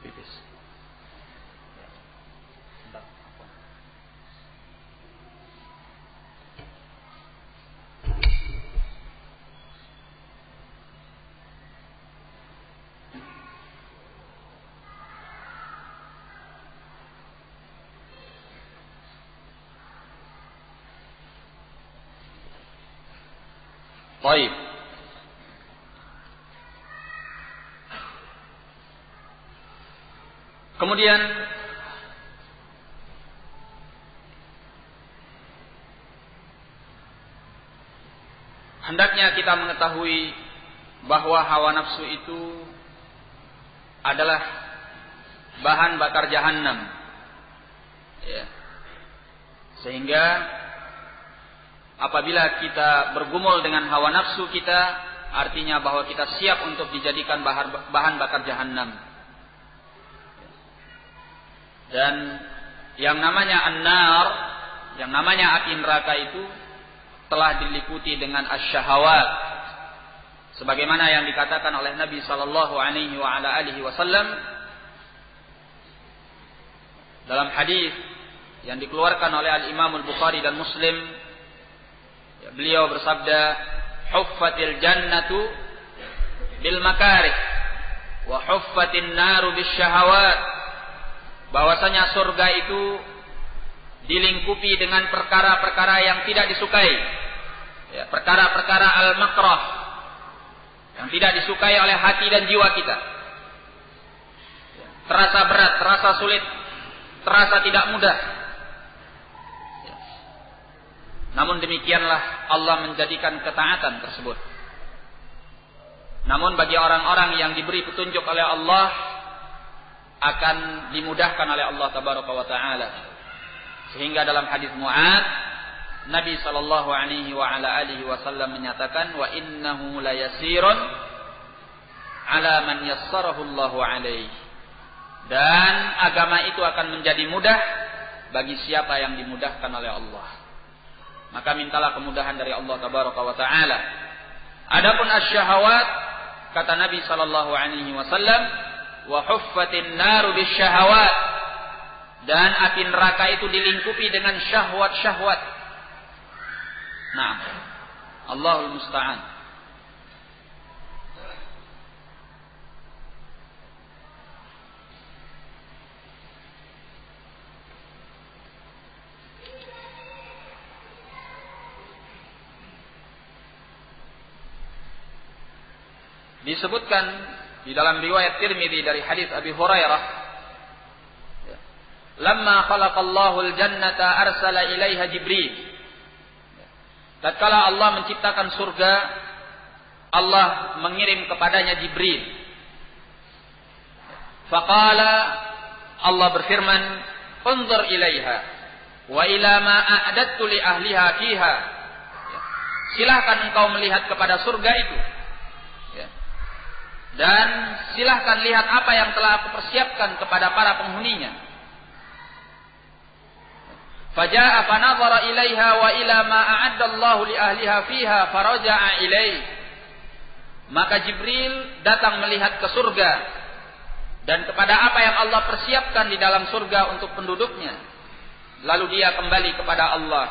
Pipis. Baik. Kemudian hendaknya kita mengetahui bahwa hawa nafsu itu adalah bahan bakar jahanam. Ya. Sehingga apabila kita bergumul dengan hawa nafsu kita, artinya bahwa kita siap untuk dijadikan bahan bakar jahanam. Dan yang namanya an-nar, yang namanya api neraka itu telah diliputi dengan asy-syahawat. Sebagaimana yang dikatakan oleh Nabi sallallahu alaihi wasallam dalam hadis yang dikeluarkan oleh Al-Imam Al-Bukhari dan Muslim. Beliau bersabda, huffatil jannatu bil makarih wa huffatin naru bis syahawat. Bahwasanya surga itu dilingkupi dengan perkara-perkara yang tidak disukai. Ya, perkara-perkara al-makrah yang tidak disukai oleh hati dan jiwa kita. Terasa berat, terasa sulit, terasa tidak mudah. Namun demikianlah Allah menjadikan ketaatan tersebut. Namun bagi orang-orang yang diberi petunjuk oleh Allah akan dimudahkan oleh Allah tabaraka wa taala. Sehingga dalam hadis Mu'ad Nabi sallallahu alaihi wasallam menyatakan wa innahu layasirun ala man yassarahu Allahu alaihi. Dan agama itu akan menjadi mudah bagi siapa yang dimudahkan oleh Allah. Maka mintalah kemudahan dari Allah tabaraka wa taala. Adapun asy-syahawat, kata Nabi sallallahu alaihi wasallam, wa huffatin naru bisyahawat, dan api neraka itu dilingkupi dengan syahwat-syahwat. Nah, Allahul musta'an. Disebutkan di dalam riwayat Tirmidzi dari hadis Abi Hurairah, lamma khalaqallahu al-jannata arsala ilaiha Jibril tatkala Allah menciptakan surga, Allah mengirim kepadanya Jibril. Faqala, Allah berfirman, "Unzur ilaiha wa ila ma a'adtu li ahliha fiha." Silahkan engkau melihat kepada surga itu. Dan silahkan lihat apa yang telah aku persiapkan kepada para penghuninya. Faja'a fanadhara ilaiha wa ila ma a'adda Allahu li ahliha fiha faraja'a ilaihi. Maka Jibril datang melihat ke surga dan kepada apa yang Allah persiapkan di dalam surga untuk penduduknya. Lalu dia kembali kepada Allah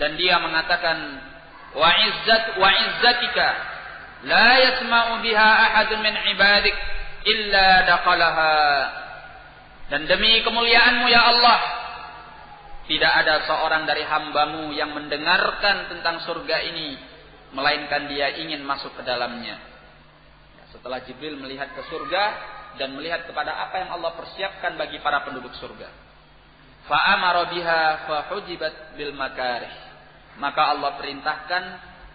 dan dia mengatakan, wa izzatika la yasma'u biha ahadun min ibadik illa daqalaha. Dan demi kemuliaanmu ya Allah, tidak ada seorang dari hambamu yang mendengarkan tentang surga ini melainkan dia ingin masuk ke dalamnya. Setelah Jibril melihat ke surga dan melihat kepada apa yang Allah persiapkan bagi para penduduk surga, fa'amara biha fahujibat bil makarih. Maka Allah perintahkan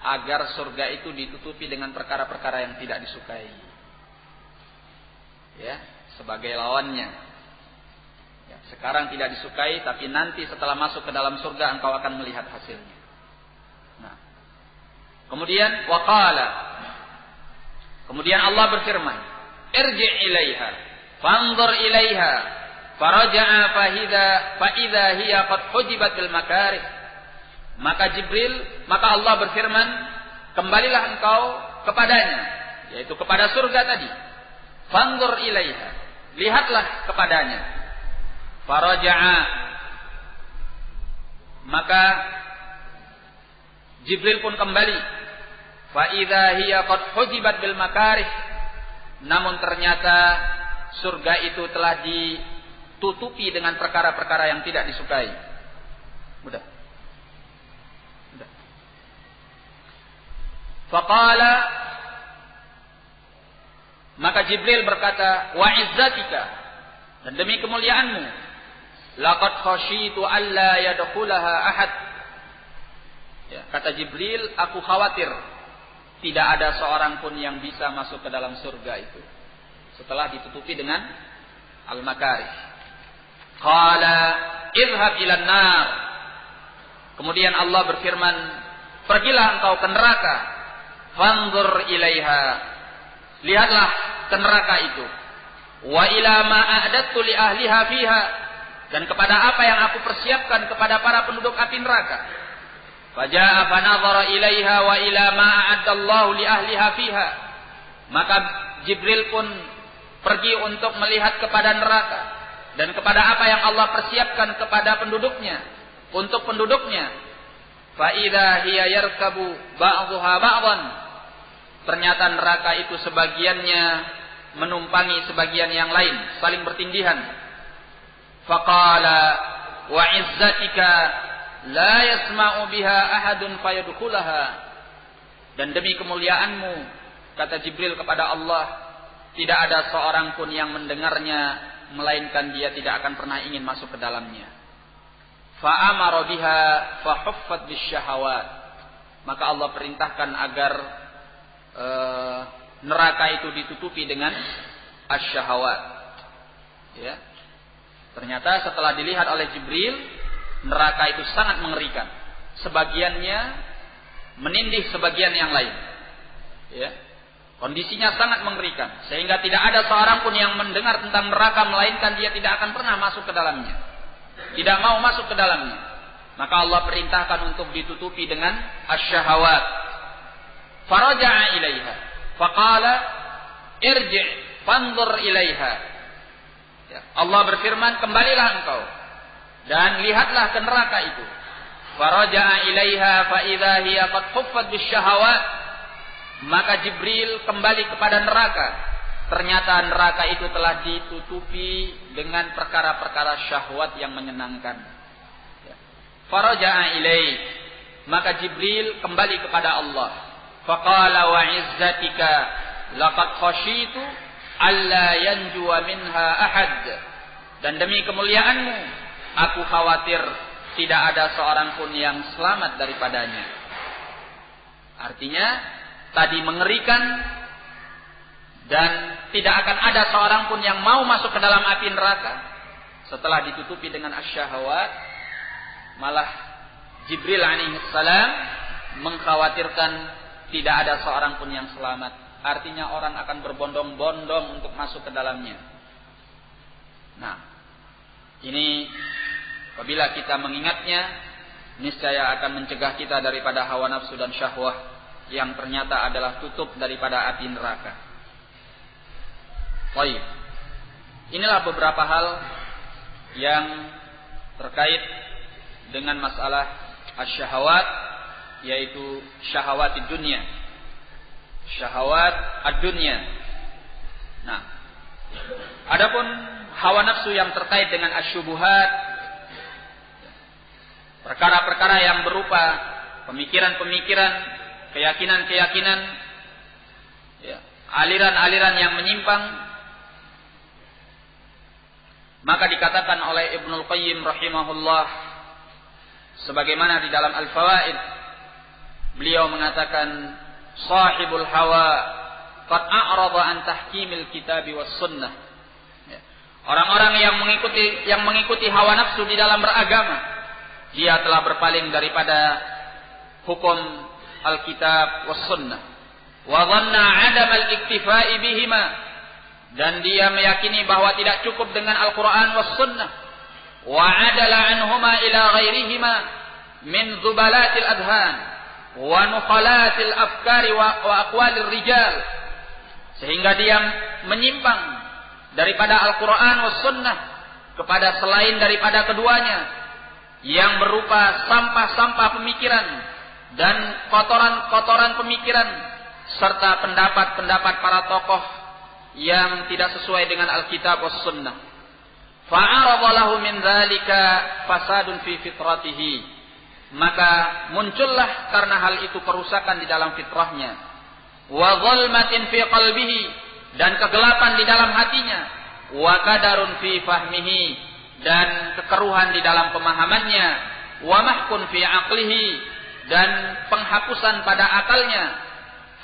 agar surga itu ditutupi dengan perkara-perkara yang tidak disukai. Ya, sebagai lawannya. Ya, sekarang tidak disukai, tapi nanti setelah masuk ke dalam surga engkau akan melihat hasilnya. Nah, kemudian waqala. Kemudian Allah berfirman, "Irji' ilaiha, fanzur ilaiha, faraja'a fa idza hiya qad hujibat bil makarih." Maka Allah berfirman, kembalilah engkau kepadanya, yaitu kepada surga tadi. Fanzur ilaiha, lihatlah kepadanya. Faraja'a, maka Jibril pun kembali. Fa idza hiya qad hujibat bil makarih. Namun ternyata surga itu telah ditutupi dengan perkara-perkara yang tidak disukai. Mudah. Faqala, maka Jibril berkata, wa izzatika, dan demi kemuliaanmu, laqad khasyitu alla yadkhulaha ahad. Ya, kata Jibril, aku khawatir tidak ada seorang pun yang bisa masuk ke dalam surga itu setelah ditutupi dengan al-makarih. Qala idhhab ilan nar. Kemudian Allah berfirman, pergilah engkau ke neraka. Fanzur ilaiha, lihatlah ke neraka itu. Wa ila ma a'adtu li ahliha fiha, dan kepada apa yang aku persiapkan kepada para penduduk api neraka. Faja'a fanadhara ilaiha wa ila ma a'adda Allahu li ahliha fiha. Maka Jibril pun pergi untuk melihat kepada neraka dan kepada apa yang Allah persiapkan kepada penduduknya, untuk penduduknya. Fa idza hiya yarkabu ba'dhuha ba'dhan. Ternyata neraka itu sebagiannya menumpangi sebagian yang lain, saling bertindihan. Faqala wa izzatika la yasma'u biha ahadun fayadkhulaha. Dan demi kemuliaanmu, kata Jibril kepada Allah, tidak ada seorang pun yang mendengarnya melainkan dia tidak akan pernah ingin masuk ke dalamnya. Fa'amara biha fahuffat bisyahawat. Maka Allah perintahkan agar neraka itu ditutupi dengan asyahawat. Ya. Ternyata setelah dilihat oleh Jibril, neraka itu sangat mengerikan. Sebagiannya menindih sebagian yang lain. Ya. Kondisinya sangat mengerikan, sehingga tidak ada seorang pun yang mendengar tentang neraka melainkan dia tidak akan pernah masuk ke dalamnya. Tidak mau masuk ke dalamnya. Maka Allah perintahkan untuk ditutupi dengan asyahawat. Faraja'a ilaiha, faqala irji' fanzur ilaiha. Ya, Allah berfirman, kembalilah engkau dan lihatlah ke neraka itu. Faraja'a ilaiha fa idza hiya qad huffat bisyahawat. Maka Jibril kembali kepada neraka. Ternyata neraka itu telah ditutupi dengan perkara-perkara syahwat yang menyenangkan. Ya. Faraja'a ilaih, maka Jibril kembali kepada Allah. Faqala wa izzatika laqad khasyitu alla yanjuwa minha ahad. Dan demi kemuliaanmu, aku khawatir tidak ada seorang pun yang selamat daripadanya. Artinya tadi mengerikan, dan tidak akan ada seorang pun yang mau masuk ke dalam api neraka setelah ditutupi dengan asyahawat. Malah Jibril alaihissalam mengkhawatirkan tidak ada seorang pun yang selamat. Artinya orang akan berbondong-bondong untuk masuk ke dalamnya. Nah, ini apabila kita mengingatnya, niscaya akan mencegah kita daripada hawa nafsu dan syahwah yang ternyata adalah tutup daripada api neraka. Baik. Inilah beberapa hal yang terkait dengan masalah asyahawat, yaitu syahwat di dunia. Syahwat ad-dunya. Nah, adapun hawa nafsu yang terkait dengan asyubuhat, perkara-perkara yang berupa pemikiran-pemikiran, keyakinan-keyakinan, ya, aliran-aliran yang menyimpang, maka dikatakan oleh Ibnul Qayyim rahimahullah, sebagaimana di dalam Al-Fawaid, beliau mengatakan, sahibul hawa qad a'rada an tahkimil kitabi was sunnah. Ya. Orang-orang yang mengikuti hawa nafsu di dalam beragama, dia telah berpaling daripada hukum Alkitab was sunnah. Wa dhanna 'adam al-iktifa'i bihima, dan dia meyakini bahwa tidak cukup dengan Al-Qur'an was sunnah. Wa 'adala 'anhuma ila ghairihima min dhubalatil adhan wa nuqalatil afkari wa aqwalir rijal, sehingga dia menyimpang daripada Al-Qur'an was sunnah kepada selain daripada keduanya, yang berupa sampah-sampah pemikiran dan kotoran-kotoran pemikiran, serta pendapat-pendapat para tokoh yang tidak sesuai dengan Alkitab was sunnah. Fa'arada lahu min dzalika fasadun fi fitratihi, maka muncullah karena hal itu kerusakan di dalam fitrahnya, wa dzulmatin fi qalbihi, dan kegelapan di dalam hatinya, wa qadarun fi fahmihi, dan kekeruhan di dalam pemahamannya, wa mahkun fi aqlihi, dan penghapusan pada akalnya.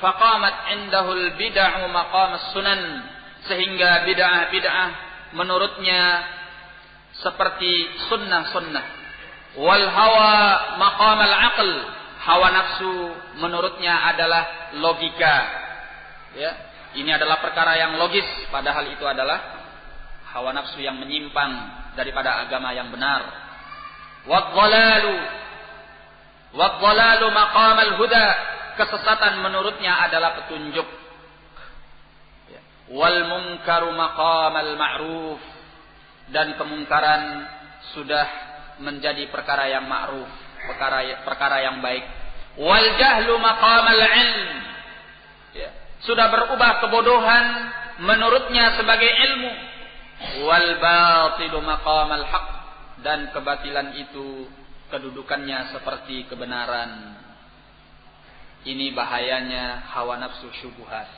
Faqamat indahul bid'ah maqam as-sunan, sehingga bid'ah-bid'ah menurutnya seperti sunnah-sunnah. Wal hawa maqam al-aql, hawa nafsu menurutnya adalah logika. Ya, ini adalah perkara yang logis, padahal itu adalah hawa nafsu yang menyimpang daripada agama yang benar. Wad-dhalalu maqam al-huda, kesesatan menurutnya adalah petunjuk. Wal munkaru maqam al-ma'ruf, dan kemungkaran sudah menjadi perkara yang ma'ruf, perkara yang baik. Wal jahlu maqam al-ilm, sudah berubah kebodohan menurutnya sebagai ilmu. Wal batilu maqam al-haq, dan kebatilan itu kedudukannya seperti kebenaran. Ini bahayanya hawa nafsu syubhat.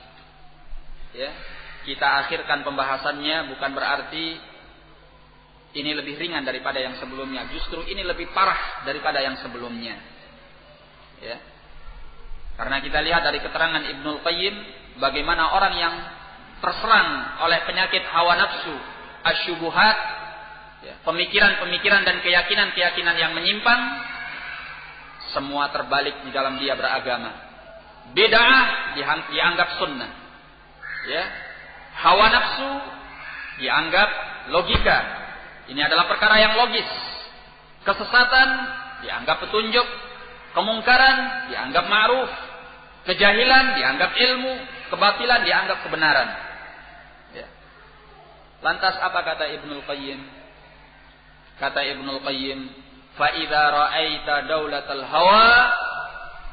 Ya, kita akhirkan pembahasannya, bukan berarti ini lebih ringan daripada yang sebelumnya. Justru ini lebih parah daripada yang sebelumnya. Ya. Karena kita lihat dari keterangan Ibnul Qayyim, bagaimana orang yang terserang oleh penyakit hawa nafsu, asyubuhat, ya, pemikiran-pemikiran dan keyakinan-keyakinan yang menyimpang, semua terbalik di dalam dia beragama. Bid'ah dianggap sunnah. Ya. Hawa nafsu dianggap logika. Ini adalah perkara yang logis. Kesesatan dianggap petunjuk, kemungkaran dianggap ma'ruf, kejahilan dianggap ilmu, kebatilan dianggap kebenaran. Ya. Lantas apa kata Ibnul Qayyim? Kata Ibnul Qayyim, fa idza ra'aita daulatal hawa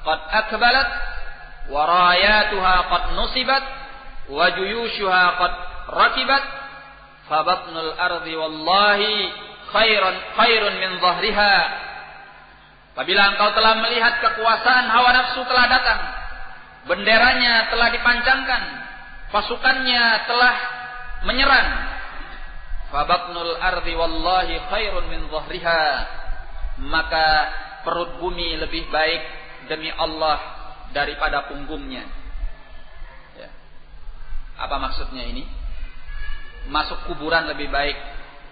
qad akbalat wa rayatuha qad nusibat wa juyushuha qad rakibat, fabatnul ardi wallahi khairun min dhahriha. Apabila engkau telah melihat kekuasaan hawa nafsu telah datang, benderanya telah dipancangkan, pasukannya telah menyerang, fabatnul ardi wallahi khairun min dhahriha, maka perut bumi lebih baik demi Allah daripada punggungnya. Ya. Apa maksudnya ini? Masuk kuburan lebih baik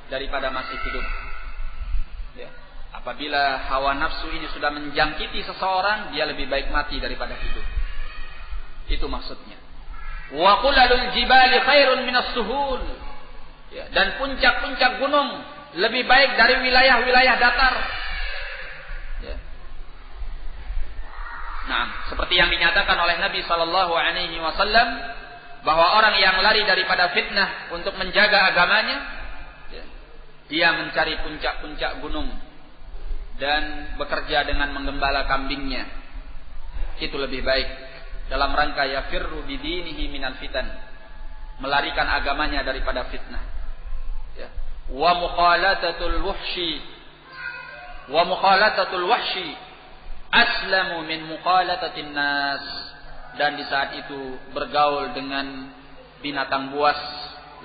daripada masih hidup. Ya. Apabila hawa nafsu ini sudah menjangkiti seseorang, dia lebih baik mati daripada hidup. Itu maksudnya. Wa qulalul jibali khairun minas suhul. Ya. Dan puncak-puncak gunung lebih baik dari wilayah-wilayah datar. Ya. Nah, seperti yang dinyatakan oleh Nabi sallallahu alaihi wasallam bahwa orang yang lari daripada fitnah untuk menjaga agamanya, ya, dia mencari puncak-puncak gunung dan bekerja dengan menggembala kambingnya. Itu lebih baik dalam rangka yafirru bidinihi minal fitan, melarikan agamanya daripada fitnah. Ya. Wa mukhalatatul wahshi aslamu min mukhalatatin nas. Dan di saat itu bergaul dengan binatang buas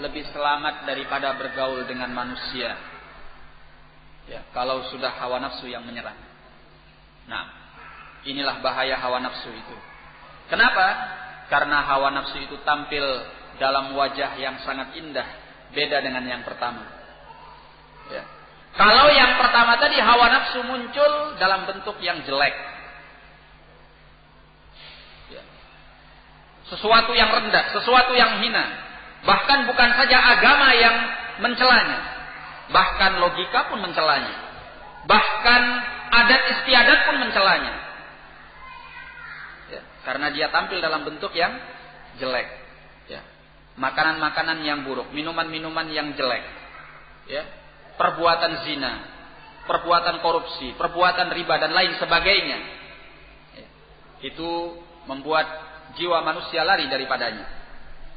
lebih selamat daripada bergaul dengan manusia. Ya, kalau sudah hawa nafsu yang menyerang. Nah, inilah bahaya hawa nafsu itu. Kenapa? Karena hawa nafsu itu tampil dalam wajah yang sangat indah, beda dengan yang pertama. Ya. Kalau yang pertama tadi hawa nafsu muncul dalam bentuk yang jelek. Sesuatu yang rendah, sesuatu yang hina. Bahkan bukan saja agama yang mencelanya, bahkan logika pun mencelanya, bahkan adat istiadat pun mencelanya. Ya, karena dia tampil dalam bentuk yang jelek. Ya. Makanan-makanan yang buruk, minuman-minuman yang jelek. Ya. Perbuatan zina, perbuatan korupsi, perbuatan riba dan lain sebagainya. Ya. Itu membuat jiwa manusia lari daripadanya.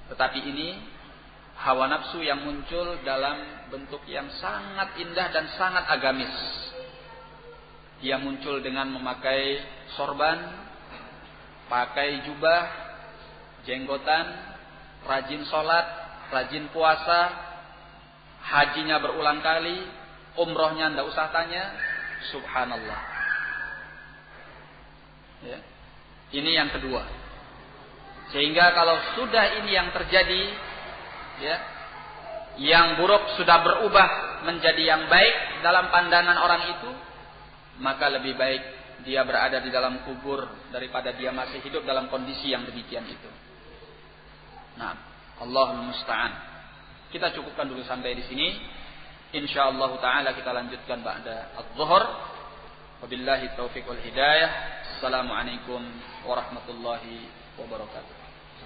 Tetapi ini hawa nafsu yang muncul dalam bentuk yang sangat indah dan sangat agamis. Dia muncul dengan memakai sorban, pakai jubah, jenggotan, rajin sholat, rajin puasa, hajinya berulang kali, umrohnya tidak usah tanya. Subhanallah. Ya. Ini yang kedua. Sehingga kalau sudah ini yang terjadi, ya, yang buruk sudah berubah menjadi yang baik dalam pandangan orang itu, maka lebih baik dia berada di dalam kubur daripada dia masih hidup dalam kondisi yang demikian itu. Nah, Allahul Musta'an. Kita cukupkan dulu sampai di sini. Insyaallah taala kita lanjutkan ba'da adz-dhuhr. Wabillahi taufiq wal hidayah. Assalamualaikum warahmatullahi wabarakatuh.